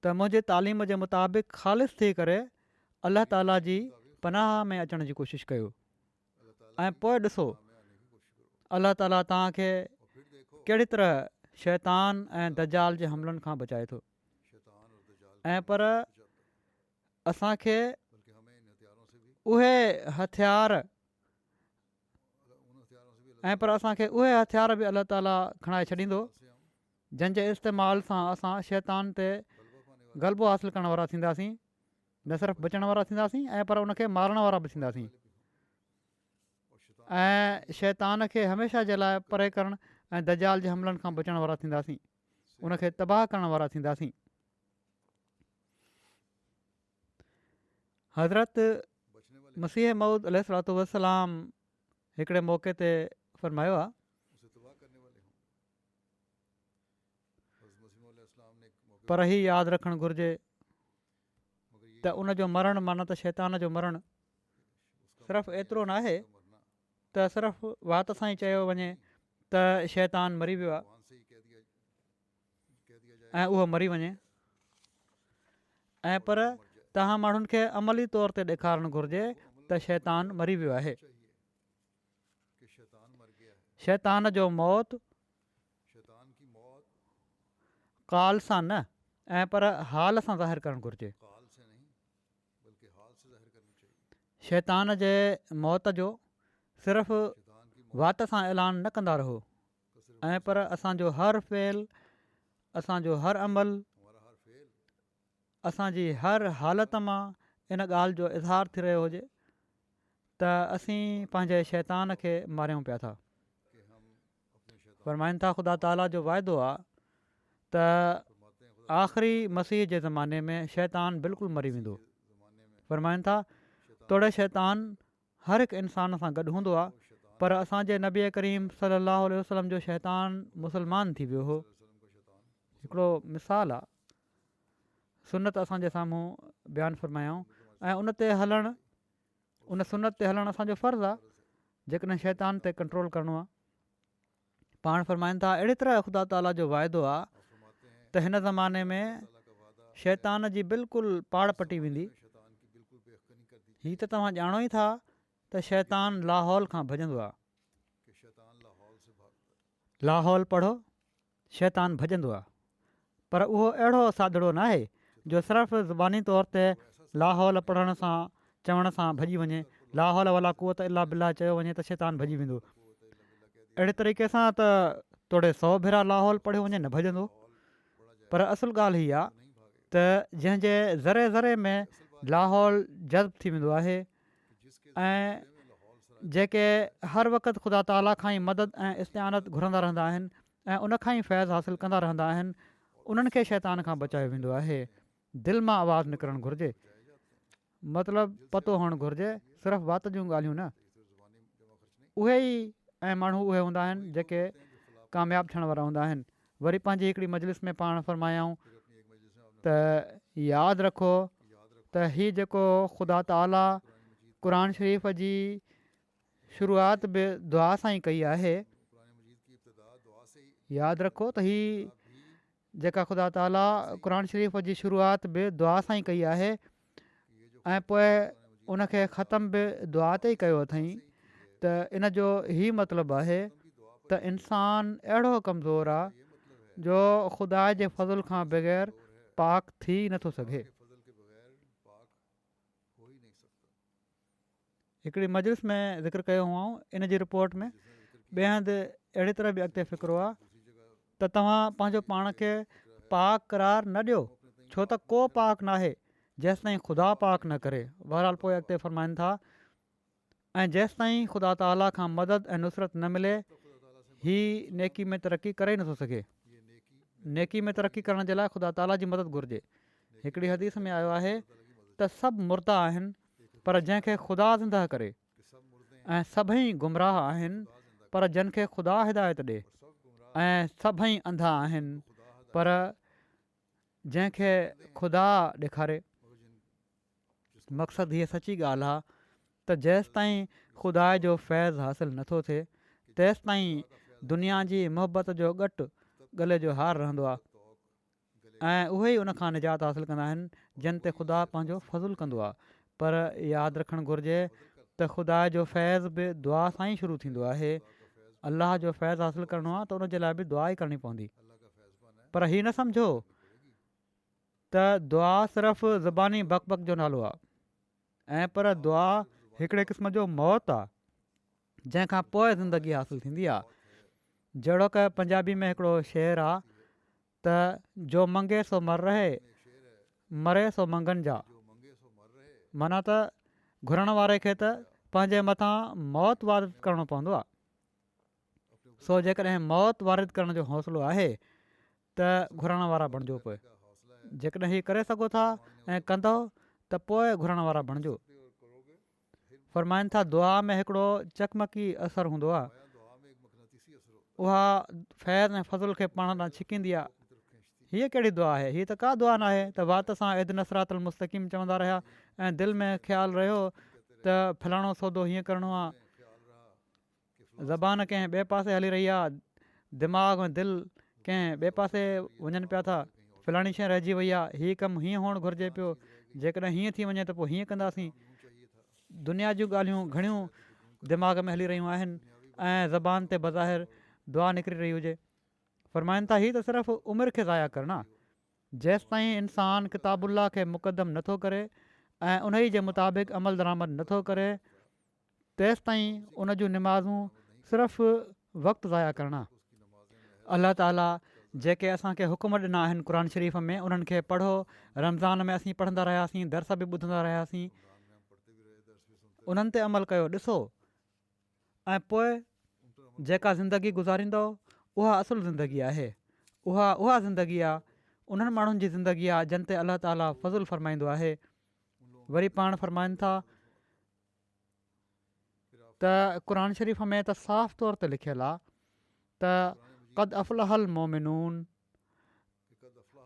त मुंहिंजे तालीम जे मुताबिक़ ख़ालिस थी करे अलाह ताला जी पनाह में अचण जी कोशिशि कयो ऐं पोइ ॾिसो अलाह ताला तव्हांखे कहिड़ी तरह शैतान ऐं दजाल जे हमलनि खां बचाए थो। ऐं पर असांखे उहे हथियार बि अलाह ताला खणाए छॾींदो जंहिंजे इस्तेमाल सां असां शैतान ते ग़लबो हासिलु करण वारा थींदासीं न सिर्फ़ु बचण वारा थींदासीं ऐं पर उनखे मारण वारा बि थींदासीं ऐं शैतान खे हमेशह जे लाइ परे करणु ऐं दजाल जे हमलनि खां बचण वारा थींदासीं उनखे तबाह करण वारा थींदासीं। हज़रत मसीह मऊद अलैहिस्सलातु वस्सलाम हिकिड़े मौक़े ते फ़रमायो आहे पर ही यादि रखणु घुरिजे त उनजो मरणु माना त शैतान जो मरणु सिर्फ़ु एतिरो न आहे त सिर्फ़ु वात सां ई चयो वञे त शैतान मरी वियो आहे ऐं उहो मरी वञे ऐं पर तव्हां माण्हुनि खे अमली तौर ते ॾेखारणु घुरिजे त शैतान मरी वियो आहे। शैतान जो मौत काल सां न ऐं पर हाल सां ज़ाहिर करणु घुरिजे। शैतान जे मौत जो सिर्फ़ु वात सां ऐलान न कंदा रहो ऐं पर असांजो हर फ़ेल असांजो हर अमल असांजी हर हालति मां इन ॻाल्हि जो इज़हार थी रहियो हुजे त असीं पंहिंजे शैतान खे मारियूं पिया था। फ़रमाइनि था ख़ुदा ताला जो वाइदो आहे त आख़िरी मसीह जे ज़माने में शैतान बिल्कुलु मरी वेंदो। फ़रमाइनि था तोड़े शैतान हर हिकु इंसान सां गॾु हूंदो आहे पर असांजे नबी करीम सल्लल्लाहु अलैहि वसल्लम जो शैतान मुस्लमान थी वियो हो। हिकिड़ो मिसाल आहे सुनत असांजे साम्हूं बयानु फ़रमायाऊं ऐं उन ते हलणु उन सुनत ते हलणु असांजो फ़र्ज़ु आहे जेकॾहिं शैतान ते कंट्रोल करिणो आहे। पाण फ़रमाइनि था अहिड़ी तरह ख़ुदा ताला जो वाइदो आहे त हिन ज़माने में शैतान जी बिल्कुलु पाड़ पटी वेंदी। हीअ त तव्हां ॼाणो ई था त शैतान लाहौल खां भॼंदो आहे। लाहौल पढ़ो शैतान भॼंदो आहे पर उहो अहिड़ो सादड़ो न आहे जो सिर्फ़ु ज़ुबानी तौर ते लाहौल पढ़ण सां चवण सां भॼी वञे लाहौल वाला कुवत इला बिला चयो वञे त शैतान भॼी वेंदो। अहिड़े तरीक़े सां त तोड़े 100 भेरा लाहौल पढ़ियो वञे न भॼंदो। पर असुलु ॻाल्हि हीअ आहे त जंहिंजे ज़रे ज़रे में लाहौल जज़्ब थी वेंदो आहे ऐं जेके हर वक़्तु ख़ुदा ताला खां ई मदद ऐं इस्तिआनत घुरंदा रहंदा आहिनि ऐं उन खां ई फैज़ हासिलु कंदा रहंदा आहिनि उन्हनि खे शैतान खां बचायो वेंदो आहे। दिलि मां आवाज़ु निकिरणु घुरिजे मतिलबु पतो हुअणु घुरिजे सिर्फ़ु वात जूं ॻाल्हियूं न। उहे ई ऐं माण्हू उहे हूंदा आहिनि जेके कामयाबु थियण वारा हूंदा आहिनि। वरी पंहिंजी हिकिड़ी मजलिस में पाण फ़रमायाऊं त यादि रखो त हीउ जेको ख़ुदा ताला क़ुर शरीफ़ जी शुरूआति बि दुआ सां ई कई आहे। यादि रखो त हीअ जेका ख़ुदा ताला क़ुर शरीफ़ जी शुरूआति बि दुआ सां ई कई आहे ऐं पोइ उनखे ख़तमु बि दुआ ते ई कयो अथई त इन जो ई मतिलबु आहे त इंसानु अहिड़ो कमज़ोर आहे जो ख़ुदा जे फज़ुल खां बग़ैर पाक थी नथो सघे। हिकिड़ी मजलिस में ज़िक्र कयो हुओ इन जी रिपोर्ट में ॿिए हंधि अहिड़ी तरह बि अॻिते फ़िक्रो आहे त तव्हां पंहिंजो पाण खे पाक करार न ॾियो छो त को पाक न आहे जेसिताईं ख़ुदा पाक न करे। बहरहाल पोइ अॻिते फ़रमाइनि था ऐं जेसिताईं ख़ुदा ताला खां मदद ऐं नुसरत न मिले ही नेकी में तरक़ी करे ई नथो सघे। नेकी में तरक़ी करण जे लाइ ख़ुदा ताला जी मदद घुरिजे। हिकिड़ी हदीस में आयो आहे त सभु मुर्दा आहिनि पर जंहिंखे ख़ुदा ज़िंदह करे ऐं सभई गुमराह आहिनि पर जिन खे ख़ुदा हिदायत ॾे ऐं सभई अंधा आहिनि पर जंहिंखे ख़ुदा ॾेखारे। मक़सदु हीअ सची ॻाल्हि आहे त जेसिताईं ख़ुदा जो फैज़ हासिलु नथो थिए तेसिताईं दुनिया जी मुहबत जो ॻटु गले जो हार रहंदो आहे ऐं उहे ई उनखां निजात हासिलु कंदा आहिनि जिन ते ख़ुदा पंहिंजो फज़ुलु कंदो आहे। पर यादि रखणु घुरिजे त ख़ुदा जो फैज़ बि दुआ सां ई शुरू थींदो आहे। अलाह जो फैज़ हासिलु करिणो आहे त उनजे लाइ बि दुआ ई करणी पवंदी। पर हीअ न सम्झो त दुआ सिर्फ़ु ज़बानी बक बक जो नालो आहे ऐं पर दुआ हिकिड़े क़िस्म जो मौत आहे जंहिंखां पोइ ज़िंदगी हासिलु थींदी आहे। जहिड़ो की पंजाबी में हिकिड़ो शेर आहे त जो मंगे सो मर रहे मरे सो मंगनि जा। माना त घुरण वारे खे त पंहिंजे मथां मौत वारिद करणो पवंदो आहे। सो जेकॾहिं मौत वारिद करण जो हौसलो आहे त घुरण वारा बणिजो पोइ। जेकॾहिं हीअ करे सघो था ऐं कंदो त पोइ घुरण वारा बणिजो। फ़रमाइनि था दुआ में हिकिड़ो चकमकी असरु हूंदो आहे, उहा फैज़ ऐं फज़ुल खे पाण तां छिकींदी आहे। हीअ कहिड़ी दुआ आहे? हीअ त का दुआ न आहे त वात सां इदन सिरातल मुस्तक़ीम चवंदा रहिया ऐं दिलि में ख़्यालु रहियो त फलाणो सौदो हीअं करिणो आहे, ज़बान कंहिं ॿिए पासे हली रही आहे, दिमाग़ ऐं दिलि कंहिं ॿिए पासे वञनि पिया था, फलाणी शइ रहिजी वई आहे, हीअ कमु हीअं हुअणु घुरिजे पियो, जेकॾहिं हीअं थी वञे त पोइ हीअं कंदासीं। दुनिया जूं ॻाल्हियूं घणियूं दिमाग़ में हली रहियूं आहिनि ऐं ज़बान ते बज़ाहिर दुआ निकिरी रही हुजे। फ़रमाइनि था हीअ त सिर्फ़ु उमिरि खे ज़ाया करणु आहे। जेसि ताईं इंसानु किताबुल्लाह खे मुक़दम नथो करे ऐं उन ई जे मुताबिक़ अमल दरामद नथो करे, तेसि ताईं उन जूं निमाज़ूं सिर्फ़ु वक़्तु ज़ाया करणु आहे। अलाह ताला जेके असांखे हुकुम ॾिना आहिनि क़ुर शरीफ़ में, उन्हनि खे पढ़ो। रमज़ान में असीं पढ़ंदा रहियासीं, दर्स बि ॿुधंदा रहियासीं, उन्हनि ते अमल कयो, ॾिसो, ऐं पोइ जेका ज़िंदगी गुज़ारींदो उहा असुलु ज़िंदगी आहे। उहा ज़िंदगी आहे, उन्हनि माण्हुनि जी ज़िंदगी आहे जिन ते अलाह ताला फज़ुल फ़रमाईंदो आहे। वरी पाण फ़रमाइनि था त क़ुर शरीफ़ में त साफ़ तौर ते लिखियलु आहे त क़द अफ़लहल मोमिनून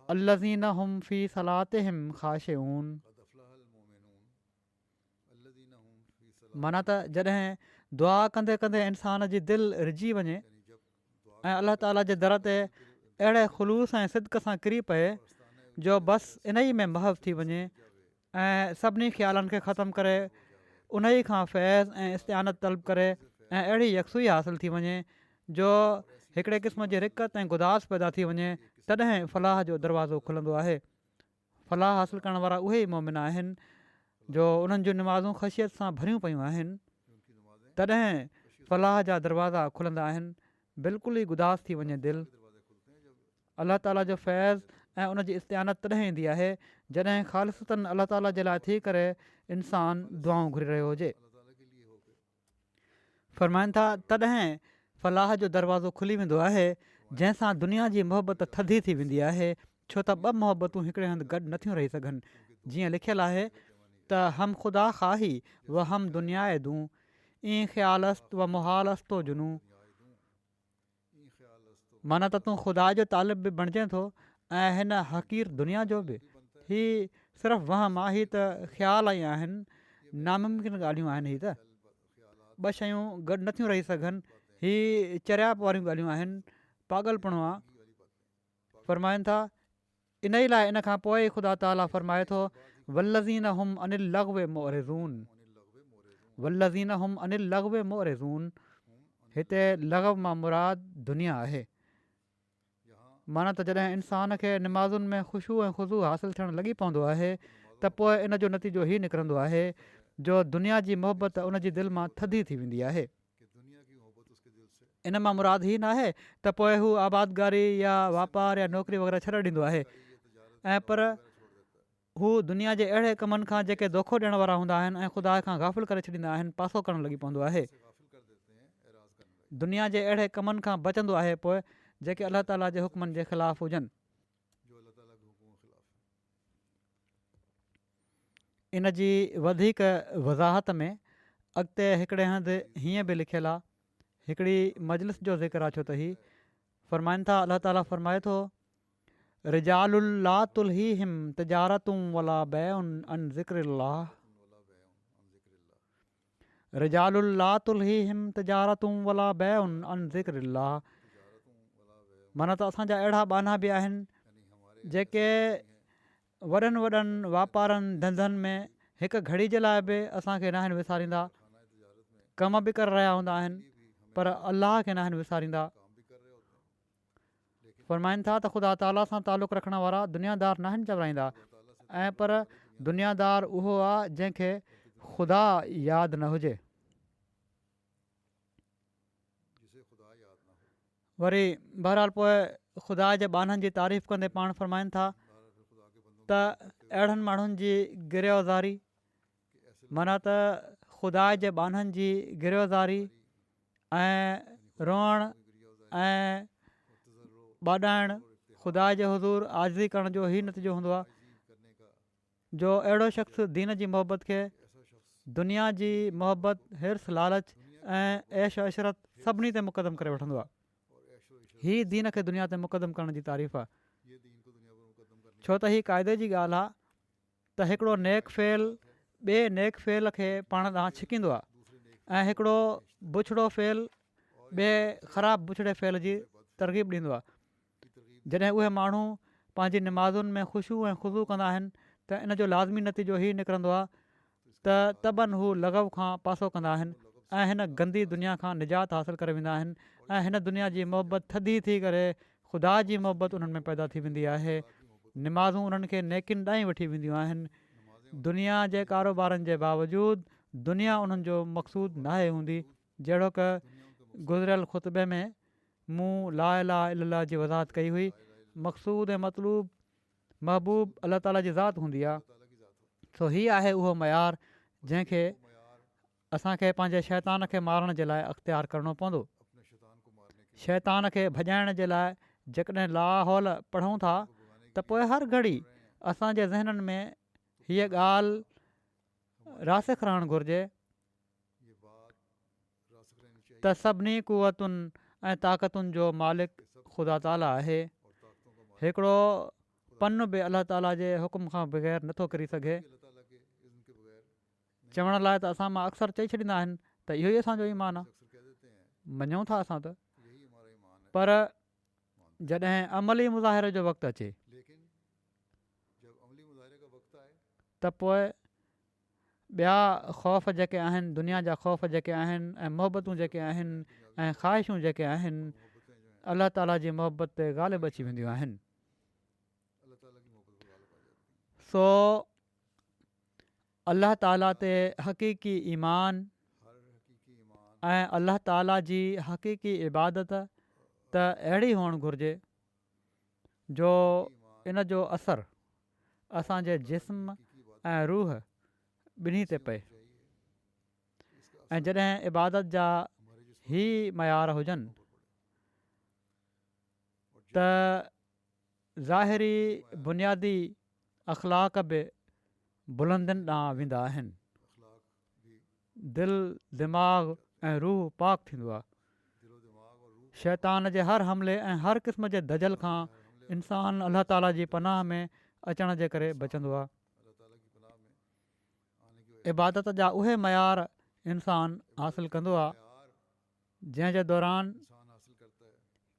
अल्लज़ीन हुम फ़ी सलातिहिम ख़ाशिऊन। माना त जॾहिं दुआ कंदे कंदे इंसान जी दिलि रिझी वञे ऐं अलाह ताला जे दर ते अहिड़े ख़ुलूस ऐं सिदक सां किरी पए जो बसि इन ई में महव थी वञे ऐं सभिनी ख़्यालनि खे ख़तमु करे उन ई खां फैज़ ऐं इस्तिआनत तलब करे ऐं अहिड़ी यकसूई हासिलु थी वञे जो हिकिड़े क़िस्म जी रिकत ऐं गुदास पैदा थी वञे, तॾहिं फलाह जो दरवाज़ो खुलंदो आहे। फलाह हासिलु करण वारा उहे ई मोमिन आहिनि जो उन्हनि जूं निमाज़ूं ख़शियत सां भरियूं पियूं आहिनि, तॾहिं फलाह जा दरवाज़ा खुलंदा आहिनि। बिल्कुलु ई गुदास थी वञे दिलि, अलाह ताला जो फैज़ ऐं उन जी इस्तिआनत तॾहिं ईंदी आहे जॾहिं ख़ालिसतन अलाह ताला जे लाइ थी करे इंसानु दुआऊं घुरी रहियो हुजे। फ़रमाइनि था तॾहिं फलाह जो दरवाज़ो खुली वेंदो आहे जंहिंसां दुनिया जी मोहबत थधी थी वेंदी आहे, छो त ॿ मोहबतूं हिकिड़े हंधि गॾु नथियूं रही सघनि। जीअं लिखियलु आहे त हम ख़ुदा ख़ाही व हम दुनिया दूं, ई ख़्यालस्त व मुहालस्त तो जुनू। माना त तूं ख़ुदा जो तालिब बि बणिजे थो ऐं हिन हक़ीर दुनिया जो बि। हीअ सिर्फ़ु वहम आहे, हीअ त ख़्याल ई आहिनि, नामुमकिन ॻाल्हियूं आहिनि। हीअ त ॿ शयूं गॾु नथियूं रही सघनि, हीअ चरियाप वारियूं ॻाल्हियूं आहिनि, पागलपणो आहे। फ़रमाइनि था इन ई लाइ इन खां पोइ ख़ुदा ताला फ़रमाए थो वल्लज़ीन हुम अनिल लग़्वे मुअरिज़ून, वल्लज़ीन हुम अनिल लग़्वे मुअरिज़ून। हिते लग़व मां मुराद दुनिया आहे। माना त जॾहिं इंसान खे निमाज़ुनि में ख़ुशू ऐं ख़ुशू हासिलु थियणु लॻी पवंदो आहे त पोइ इन जो नतीजो हीउ निकिरंदो आहे जो दुनिया जी मोहबत उन जी दिलि मां थधी थी वेंदी आहे। इन मां मुराद हीअ न आहे त पोइ हू आबादगारी या वापारु या नौकिरी वग़ैरह छॾे ॾींदो आहे, ऐं पर हू दुनिया जे अहिड़े कमनि खां जेके दोखो ॾियण वारा हूंदा आहिनि ऐं ख़ुदा खां गाफ़िल करे छॾींदा आहिनि, पासो करणु लॻी पवंदो आहे। दुनिया जे अहिड़े कमनि खां बचंदो आहे पोइ जेके अलाह ताला जे हुकमनि जे ख़िलाफ़ु हुजनि। इन जी वधीक वज़ाहत में अॻिते हिकिड़े हंधि हीअं बि लिखियलु आहे, हिकिड़ी मजलिस जो ज़िक्र आहे, छो त ही फ़रमाइनि था अलाह ताला फ़रमाए थो रिजालुल ला तुलहीहिम तिजारतुम वला बैउन अन ज़िक्रिल्लाह, रिजालुल ला तुलहीहिम तिजारतुम वला बैउन अन ज़िक्रिल्लाह। माना त असांजा अहिड़ा बाना बि आहिनि जेके वॾनि वॾनि वापारनि धंधनि में हिकु घड़ी जे लाइ बि असांखे न आहिनि विसारींदा, कम बि करे रहिया हूंदा आहिनि पर अलाह खे न आहिनि विसारींदा। फ़रमाइनि था त ख़ुदा ताला सां तालुक़ु रखण वारा दुनियादार न आहिनि चवराईंदा, ऐं पर दुनियादार उहो आहे जंहिंखे ख़ुदा यादि न हुजे। वरी बहरहाल पोइ ख़ुदा जे बाननि जी तारीफ़ कंदे पाण फ़रमाइनि था त अहिड़नि माण्हुनि जी गिरयोज़ारी माना त ख़ुदा जे बाननि जी गिरफ़्तारी ऐं रोअण ऐं ॿाॾाइण ख़ुदा जे हज़ूर आज़ी करण जो ई नतीजो हूंदो आहे जो अहिड़ो शख़्स दीन जी मोहबत खे दुनिया जी मोहबत हिर्स लालच ऐं ऐश अशरत सभिनी ते मुक़दम करे वठंदो आहे। हीअ दीन खे दुनिया ते मुक़दम करण जी तारीफ़ आहे, छो त हीअ क़ाइदे जी ॻाल्हि आहे त हिकिड़ो नेक फ़ेल ॿिए नेक फ़ेल खे पाण ॾांहुं छिकींदो आहे ऐं हिकिड़ो बुछड़ो फ़ेल ॿिए ख़राबु बुछड़े फ़ेल जी तरग़ीब ॾींदो आहे। जॾहिं उहे माण्हू पंहिंजी निमाज़ुनि में ख़ुशू ऐं ख़ुज़ू कंदा आहिनि त इन जो लाज़मी नतीजो ई निकिरंदो आहे त तबनि हू लॻव खां पासो कंदा आहिनि ऐं हिन गंदी दुनिया खां निजात हासिलु करे वेंदा आहिनि ऐं हिन दुनिया जी मोहबत थधी थी करे ख़ुदा जी मोहबत उन्हनि में पैदा थी वेंदी आहे। निमाज़ूं उन्हनि खे नेकिन ॾांहुं वठी वेंदियूं आहिनि। दुनिया जे कारोबारनि जे बावजूदु दुनिया उन्हनि जो मक़सूदु नाहे हूंदी। जहिड़ो की गुज़िरियल ख़ुतबे में मूं ला इलाहा इल्लल्लाह जी वज़ाहत कई हुई। मक़सूद ऐं मतलूब महबूब अलाह ताला जी ज़ात हूंदी आहे। सो हीअ आहे उहो मयार जंहिंखे असांखे पंहिंजे शैतान खे मारण जे लाइ अख़्तियार करिणो पवंदो। शैतान खे भॼाइण जे लाइ जेकॾहिं लाहौल पढ़ूं था त पोइ हर घड़ी असांजे ज़हननि में हीअ ॻाल्हि रासिख़ रहणु घुरिजे त सभिनी क़ुवतुनि ऐं ताक़तुनि जो मालिक ख़ुदा ताला आहे। हिकिड़ो पन बि अलाह ताला जे हुकुम खां बग़ैर नथो किरी सघे। चवण लाइ त असां मां अक्सर चई छॾींदा आहिनि त इहो ई असांजो ईमान आहे, मञूं था असां त, पर जॾहिं अमली मुज़ाहिरे जो वक़्तु अचे त पोइ ॿिया ख़ौफ़ जेके आहिनि, दुनिया जा ख़ौफ़ जेके आहिनि ऐं मोहबतूं जेके आहिनि ऐं ख़्वाहिशूं जेके आहिनि, अलाह ताला जी मोहबत ते ग़ालिब अची वेंदियूं आहिनि। सो अलाह ताला ते हक़ीक़ी ईमान ऐं अलाह ताला जी हक़ीक़ी इबादत त अहिड़ी हुअणु घुरिजे जो इन जो असरु असांजे जिस्म ऐं रूह ॿिन्ही ते पए। ऐं जॾहिं इबादत जा ई मयार हुजनि त ज़ाहिरी बुनियादी अख़लाक़ बि बुलंदियुनि ॾांहुं वेंदा आहिनि। दिलि दिमाग़ ऐं रूह पाक थींदो आहे। शैतान जे हर हमले ऐं हर क़िस्म जे दजल खां इंसान अलाह ताला जी पनाह में अचण जे करे बचंदो आहे। इबादत जा उहे मयार इंसान हासिलु कंदो आहे जंहिंजे दौरान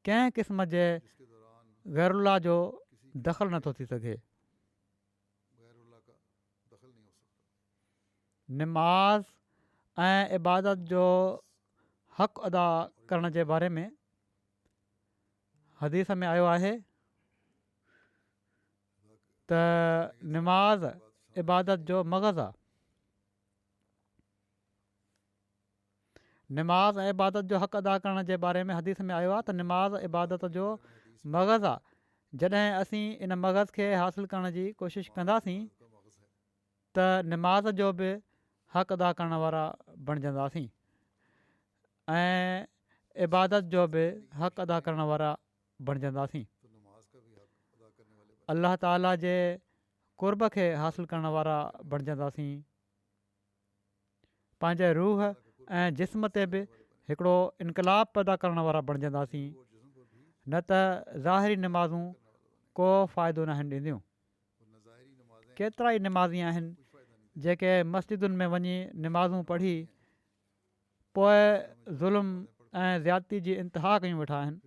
कंहिं क़िस्म जे गैरुल्लाह जो दख़ल नथो थी सघे। निमाज़ ऐं इबादत जो हक़ अदा करण जे बारे में हदीस में आयो आहे त निमाज़ इबादत जो मग़ज़ आहे। निमाज़ ऐं इबादत जो हक़ अदा करण जे बारे में हदीस में आयो आहे त निमाज़ इबादत जो मग़ज़ आहे। जॾहिं असीं इन मग़ज़ खे हासिलु करण जी कोशिशि कंदासीं त निमाज़ जो बि हक़ अदा करण वारा बणिजंदासीं ऐं इबादत जो बि हक़ अदा करण वारा बणिजंदासीं। अलाह ताला जे क़ुर्ब खे हासिलु करण वारा बणिजंदासीं। पंहिंजे रूह ऐं जिस्म ते बि हिकिड़ो इनकलाब पैदा करण वारा बणिजंदासीं। न त ज़ाहिरी निमाज़ूं को फ़ाइदो न आहिनि ॾींदियूं। केतिरा ई निमाज़ी आहिनि जेके मस्जिदुनि में वञी निमाज़ूं पढ़ी पोइ ज़ुल्म ऐं ज़्यादती जी इंतिहा कयूं वेठा आहिनि।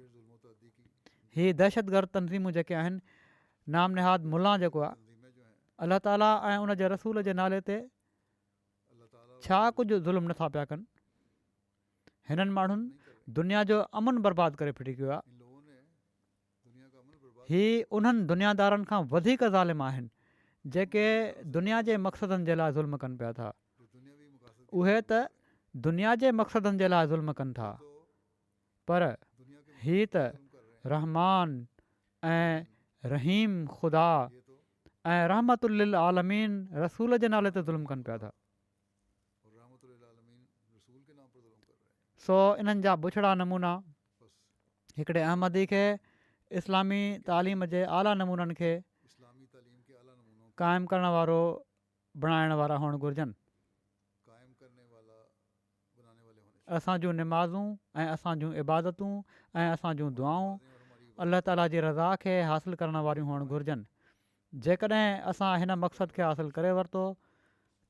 हीअ दहशतगर्द तनज़ीमूं जेके आहिनि, नाम निहाद मुल्ला जेको आहे, अलाह ताला ऐं उन जे रसूल जे नाले ते छा कुझु ज़ुल्म नथा पिया कनि। हिननि माण्हुनि दुनिया जो अमन बर्बादु करे फिटी कयो आहे। हीअ उन्हनि दुनियादारनि खां वधीक ज़ालिम आहिनि जेके दुनिया जे मक़सदनि जे लाइ ज़ुल्म कनि पिया था। उहे त दुनिया जे मक़सदनि जे लाइ ज़ुल्म कनि था, पर हीअ त रहमान ऐं रहीम ख़ुदा ऐं रहमतुल लिल आलमीन रसूल जे नाले ते ज़ुल्म कनि पिया था। सो इन्हनि जा बुछड़ा नमूना हिकिड़े अहमदी खे इस्लामी तालीम जे आला नमूननि खे इस्लामी तालीम के आला नमूनों को क़ाइमु करण वारो बणाइण वारा हुअणु घुरिजनि। कायम करने वाला बनाने वाले होने चाहिए। असां जूं निमाज़ूं ऐं असां जूं इबादतूं ऐं असां जूं दुआऊं और हमारी अल्लाह ताला जी रज़ा खे हासिलु करण वारियूं हुअणु घुरिजनि। जेकॾहिं असां हिन मक़सद खे हासिलु करे वरितो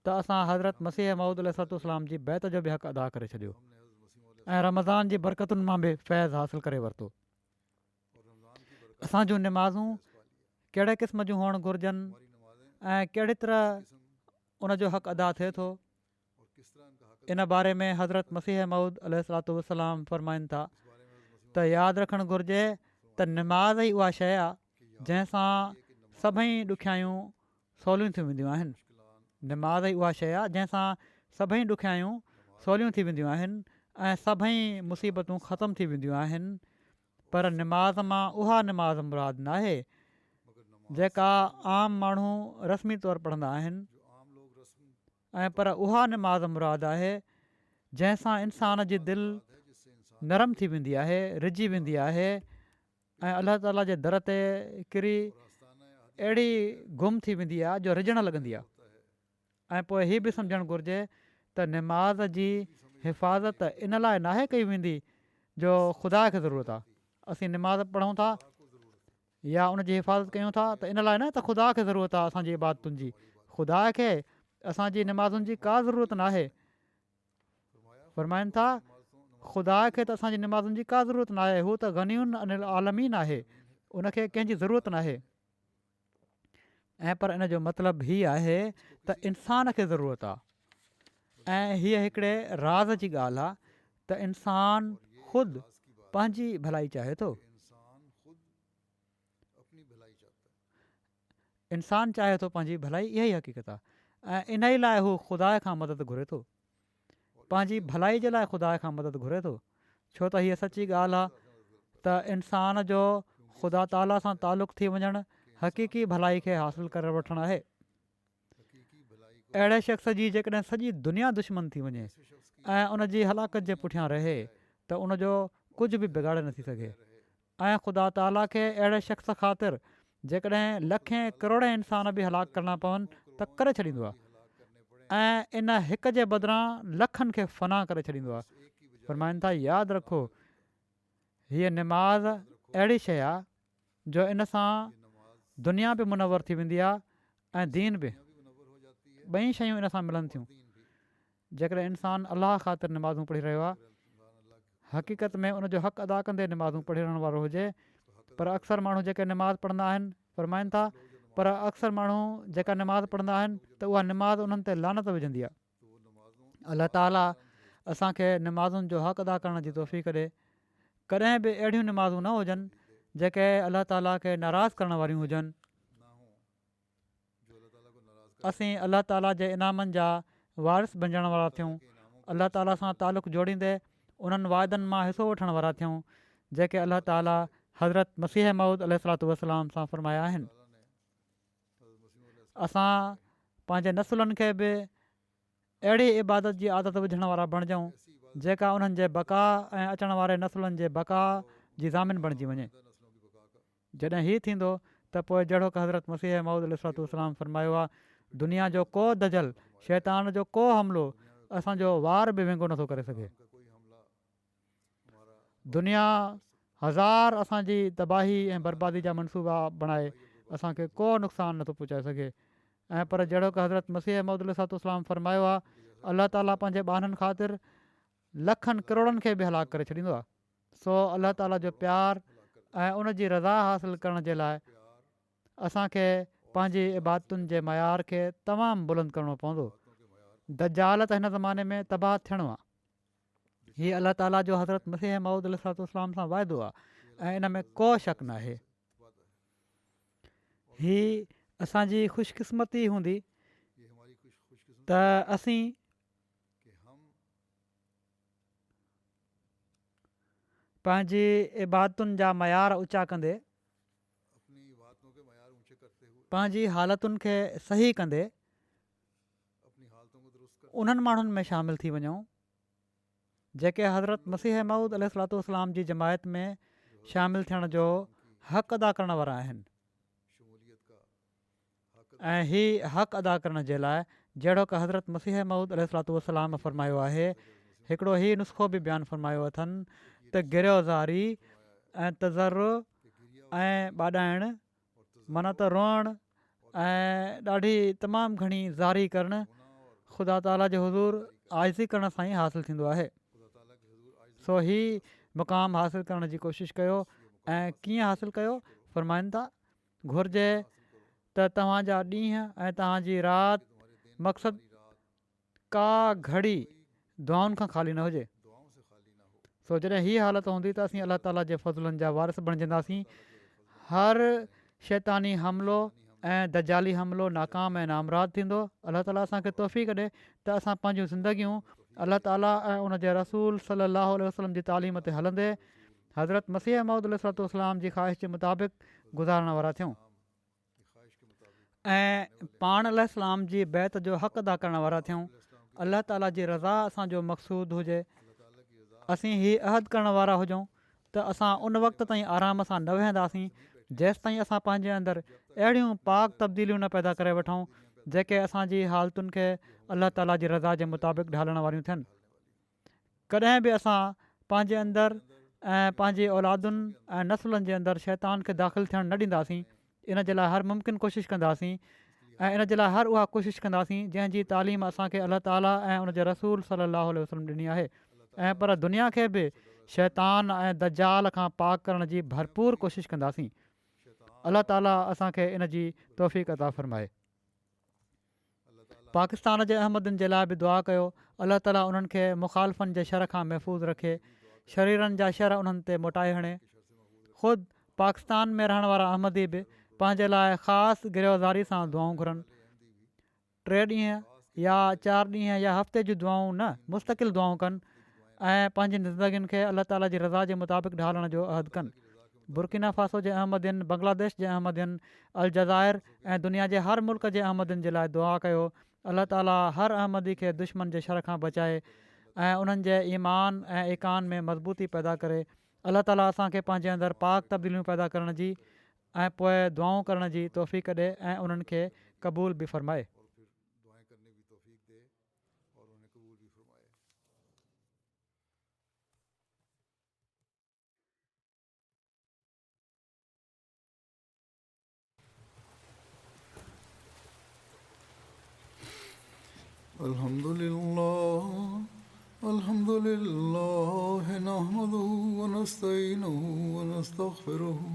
त असां हज़रत मसीह मऊद अलैहिस्सलाम जी बैत जो बि हक़ अदा करे छॾियो हमने हज़रत मसीह मौला ऐं रमज़ान जी बरकतुनि मां बि फैज़ हासिलु करे वरितो। और रमज़ान की बरकत असां जूं निमाज़ूं फैज़ पा लिया। कहिड़े क़िस्म जूं हुअणु घुरिजनि हमारी नमाजें ऐं कहिड़ी तरह किस्म उन जो हक़ अदा थिए थो, और किस तरह इनका हक इन बारे में हज़रत मसीह मऊद अलैहिस्सलाम फरमाइनि था इस बारे में हज़रत मसीह त यादि रखणु घुरिजे त निमाज़ ई उहा शइ आहे जंहिंसां सभई ॾुखियायूं सवलियूं थी वेंदियूं आहिनि। निमाज़ ई उहा शइ आहे जंहिंसां सभई ॾुखियायूं सवलियूं थी वेंदियूं आहिनि ऐं सभई मुसीबतूं ख़तमु थी वेंदियूं आहिनि। पर निमाज़ मां उहा निमाज़ मुराद नाहे मगर नमाज जेका आम माण्हू रस्मी तौरु पढ़ंदा आहिनि, जो आम लोग रस्म ऐं पर उहा निमाज़ मुराद आहे जंहिंसां इंसान जी दिलि है जिससे इंसान नरम थी वेंदी आहे, रिझी वेंदी आहे ऐं अलाह ताला जे दर ते किरी और आस्ताना हदीस अहिड़ी गुम थी वेंदी आहे जो रिझणु लॻंदी आहे। होता है। ऐं पोइ हीअ बि सम्झणु घुरिजे त निमाज़ जी हिफ़ाज़त इन लाइ नाहे कई वेंदी जो ख़ुदा खे ज़रूरत आहे। असीं निमाज़ पढ़ूं था या उन जी हिफ़ाज़त कयूं था त इन लाइ न त ख़ुदा खे ज़रूरत आहे असांजी इबादतुनि जी। ख़ुदा खे असांजी निमाज़ुनि जी का ज़रूरत नाहे। फरमाइनि था ख़ुदा खे त असांजी निमाज़ुनि जी का ज़रूरत नाहे, हू त गनियुनि अनिल आलमीन आहे, उनखे कंहिंजी ज़रूरत नाहे। ऐं पर इन जो मतिलबु हीअ आहे त इंसान खे ज़रूरत आहे ऐं हीअ हिकिड़े राज़ जी ॻाल्हि आहे त इंसान ख़ुदि पंहिंजी भलाई चाहे थो। इंसान खुद अपनी भलाई चाहता है। इंसान चाहे थो पंहिंजी भलाई, इहा ई हक़ीक़त आहे ऐं इन ई लाइ हू ख़ुदा खां मदद घुरे थो, पंहिंजी भलाई जे लाइ ख़ुदा खां मदद घुरे थो। छो त हीअ सची ॻाल्हि आहे त इंसान जो ख़ुदा ताला सां तालुक़ु थी वञणु हक़ीक़ी भलाई खे हासिलु करे वठणु आहे। हकीकी भलाई को अहिड़े शख़्स जी जेकॾहिं सॼी दुनिया दुश्मन थी वञे ऐसे शख्स की ऐं उन जी हलाकत जे पुठियां रहे त उनजो कुझु बि बिगाड़े नथी सघे। ऐं ख़ुदा ताला खे अहिड़े शख़्स ख़ातिर जेकॾहिं लखें करोड़े इंसान बि हलाक करणा पवनि त करे छॾींदो आहे हलाक करने पड़े ऐं इन हिक जे बदिरां लखनि खे फ़ना करे छॾींदो आहे। एक की बजाय फरमाइनि था यादि रखो हीअ निमाज़ अहिड़ी शइ आहे जो इन सां ये नमाज दुनिया बि मुनवर थी वेंदी आहे ऐं दीन बि। दुनिया भी मुनव्वर हो जाती है ॿई शयूं इन सां मिलनि थियूं। दीन भी। जेकॾहिं इंसानु अलाह ख़ातिर निमाज़ूं पढ़ी रहियो आहे, अगर इंसान अल्लाह की हक़ीक़त में उनजो हक़ अदा कंदे निमाज़ूं पढ़ी रहण वारो हुजे। पर अक्सर माण्हू जेके निमाज़ पढ़ंदा आहिनि फरमाइनि था पर अक्सर माण्हू जेका निमाज़ पढ़ंदा आहिनि त उहा निमाज़ उन्हनि ते लानत विझंदी आहे। तो वो नमाजों अलाह ताला असांखे निमाज़ुनि जो हक़ अदा करण जी तौफ़ीक़ ॾे। कॾहिं बि अहिड़ियूं निमाज़ूं न हुजनि जेके अलाह ताला खे नाराज़ करण वारियूं हुजनि। ना हो जो अल्लाह ताला को नाराज करे। असीं अलाह ताला जे इनामनि जा वारिस बणजण वारा थियूं। के इनामों को अलाह ताला सां तालुक़ु जोड़ींदे उन्हनि वाइदनि मां हिसो वठण वारा थियूं जेके अलाह ताला हज़रत मसीह मऊद अलैहिस्सलातु वस्सलाम सां फरमाया आहिनि। ताला ने हज़रत मसीह मौला अलैहि असां पंहिंजे नसुलनि खे बि अहिड़ी इबादत जी आदत विझण वारा बणिजूं ऐसी इबादत जेका उन्हनि जे बका ऐं अचण वारे नसुलनि जे बका जी ज़ामिन बणिजी वञे। नस्लों की बका का जॾहिं हीअ थींदो त पोइ जहिड़ो की हज़रत मसीह मऊद अलैहिस्सलातु वस्सलाम फरमायो आहे दुनिया जो को दजल शैतान जो को हमिलो असांजो वार बि विंगो नथो करे सघे। उनका कोई हमला हमारा दुनिया हज़ार असांजी तबाही ऐं बर्बादी जा मनसूबा बणाए असांखे को नुक़सानु नथो पहुचाए सघे। ऐं पर जहिड़ो की हज़रत मसीह मऊद अलैहिस्सलाम फरमायो आहे अलाह ताला पंहिंजे ॿारनि ख़ातिर लखनि करोड़नि खे बि हलाक करे छॾींदो आहे। सो अलाह ताला जो प्यारु ऐं उन जी रज़ा हासिलु करण जे लाइ असांखे पंहिंजी इबादतुनि जे मयार खे तमामु बुलंद करिणो पवंदो। दजाल त हिन ज़माने में तबाह थियणो आहे। हीअ अलाह ताला जो हज़रत मसीह मऊद अलैहिस्सलाम सां वाइदो आहे ऐं इन में को शक न आहे। हीअ असांजी ख़ुशकिस्मती हूंदी ये हमारी खुशकिस्मती त असीं कि हम पंहिंजी इबादतुनि जा मयार ऊचा कंदे अपनी इबादतों के मयार ऊंचे करते हुए पंहिंजी हालतुनि खे सही कंदे अपनी हालतों को दुरुस्त कर उन्हनि माण्हुनि में शामिलु थी वञूं जेके हज़रत मसीह मऊद अलैहिस्सलाम जी जमायत में शामिलु थियण जो हक़ अदा करण वारा आहिनि। ऐं हीउ हक़ अदा करण जे लाइ जहिड़ो की हज़रत मसीह मऊद अलैहिस्सलाम फ़रमायो आहे, हिकिड़ो हीउ नुस्ख़ो बि बयानु फ़रमायो अथनि त गिरियोज़ारी ऐं तज़र्रु ऐं ॿाॾाइणु माना त रोअणु ऐं ॾाढी तमामु घणी ज़ारी करणु ख़ुदा ताला जे हुज़ूर आइज़ी करण सां ई हासिलु थींदो आहे। सो हीउ मुक़ाम हासिलु करण जी कोशिशि कयो। ऐं कीअं हासिलु कयो? फ़रमाइनि था घुरिजे त तव्हांजा ॾींहं ऐं तव्हांजी राति मक़सदु का घड़ी दुआउनि खां ख़ाली न हुजे। सो जॾहिं हीअ हालत हूंदी त असीं अलाह ताला जे फज़लनि जा वारिस बणिजंदासीं। हर शैतानी हमिलो ऐं दजाली हमिलो नाकाम ऐं नामराद थींदो। अलाह ताला असांखे तौफ़ीक़ ॾिए त असां पंहिंजूं ज़िंदगियूं अलाह ताला ऐं उन जे रसूल सल्लल्लाहु अलैहि वसल्लम जी तालीम ते हलंदे हज़रत मसीह मऊद अलैहिस्सलाम जी ख़्वाहिश जे मुताबिक़ गुज़ारण वारा थियूं ऐं पाण अलैहिस्सलाम जी बैत जो हक़ अदा करण वारा थियूं। अलाह ताला जी रज़ा असांजो मक़सूदु हुजे। असीं हीउ अहद करण वारा हुजूं त असां उन वक़्त ताईं आराम सां न वेहंदासीं जेसि ताईं असां पंहिंजे अंदरि अहिड़ियूं पाक तब्दीलियूं न पैदा करे वठूं जेके असांजी हालतुनि खे अलाह ताला जी रज़ा जे मुताबिक़ ढालण वारियूं थियनि। कॾहिं बि असां पंहिंजे अंदरि ऐं पंहिंजी औलादुनि ऐं नसुलनि जे अंदरि शैतान खे दाख़िलु थियणु न ॾींदासीं। इन जे लाइ हर मुमकिन कोशिशि कंदासीं ऐं इन जे लाइ हर उहा कोशिशि कंदासीं जंहिंजी तालीम असांखे अलाह ताला ऐं उन जे रसूल सल्लल्लाहु अलैहि वसल्लम ॾिनी आहे। ऐं पर दुनिया खे बि शैतान ऐं दजाल खां पाक करण जी भरपूर कोशिशि कंदासीं। अलाह ताला असांखे इन जी तौफ़ीक़ अता फ़रमाए। पाकिस्तान जे अहमदनि जे लाइ बि दुआ कयो अलाह ताला उन्हनि खे मुख़ालिफ़नि जे शर खां महफ़ूज़ रखे, शरीरनि जा शर उन्हनि ते मोटाए हणे। ख़ुदि पाकिस्तान में रहण वारा अहमदी बि पंहिंजे लाइ ख़ासि गिरयोज़ारी सां दुआऊं घुरनि। 3 ॾींहं या 4 ॾींहं या हफ़्ते जूं दुआऊं न, मुस्तक़िल दुआऊं कनि ऐं पंहिंजी ज़िंदगियुनि खे अलाह ताला जी रज़ा जे मुताबिक़ ढालण जो अहद कनि। बुर्किना फासो जे अहमदियुनि, बांग्लादेश जे अहमदियुनि, अलजाइर ऐं दुनिया जे हर मुल्क जे अहमदियुनि जे लाइ दुआ कयो अलाह ताला हर अहमदी खे दुश्मन जे शर खां बचाए ऐं उन्हनि जे ईमान ऐं इकान में मज़बूती पैदा करे। अलाह ताला असांखे पंहिंजे अंदरि पाक तब्दीलियूं पैदा करण जी ऐं पोइ दुआऊं करण जी तौफ़ीक़ ॾिए ऐं उन्हनि खे क़बूल बि फ़रमाए। अल्हम्दुलिल्लाह नहमदुहु व नस्तईनुहु व नस्तगफिरुहु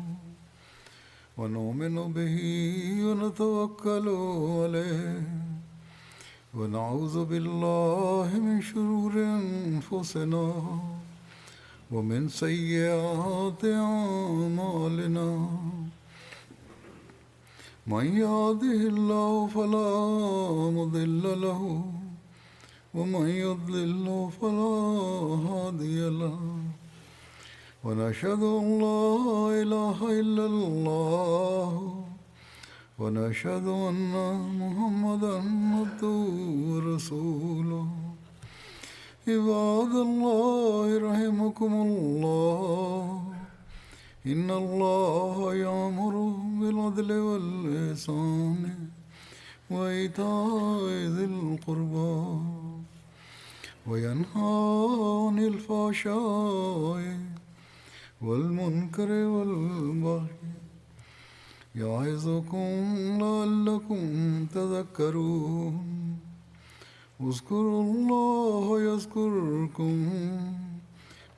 व नुमिनु बिही व नतवक्कलु अलैहि व नऊज़ु बिल्लाहि मिन शुरूरि अनफुसिना व मिन सय्यिआति अअमालिना मन यहदिहिल्लाहु फला मुदिल्ल लहु वमन युद्लिल्हु फला हादिय लहु वनशहदु अन ला इलाहा इल्लल्लाह वनशहदु अन्ना मुहम्मदन अब्दुहु व रसूलुहु इबादल्लाहि रहिमकुमुल्लाह इन्नल्लाहा यामुरु बिल अदलि वल इहसानि व ईताइ ज़िल क़ुर्बा वयन्हा अनिल फ़हशाइ वल मुनकरि वल बग़ि यइज़ुकुम लअल्लकुम तज़क्करून उज़्कुरुल्लाह यज़्कुरुकुम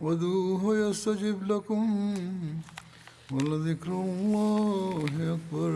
वदूहु यस्तजिब लकुम वलज़िक्रुल्लाहि अकबर।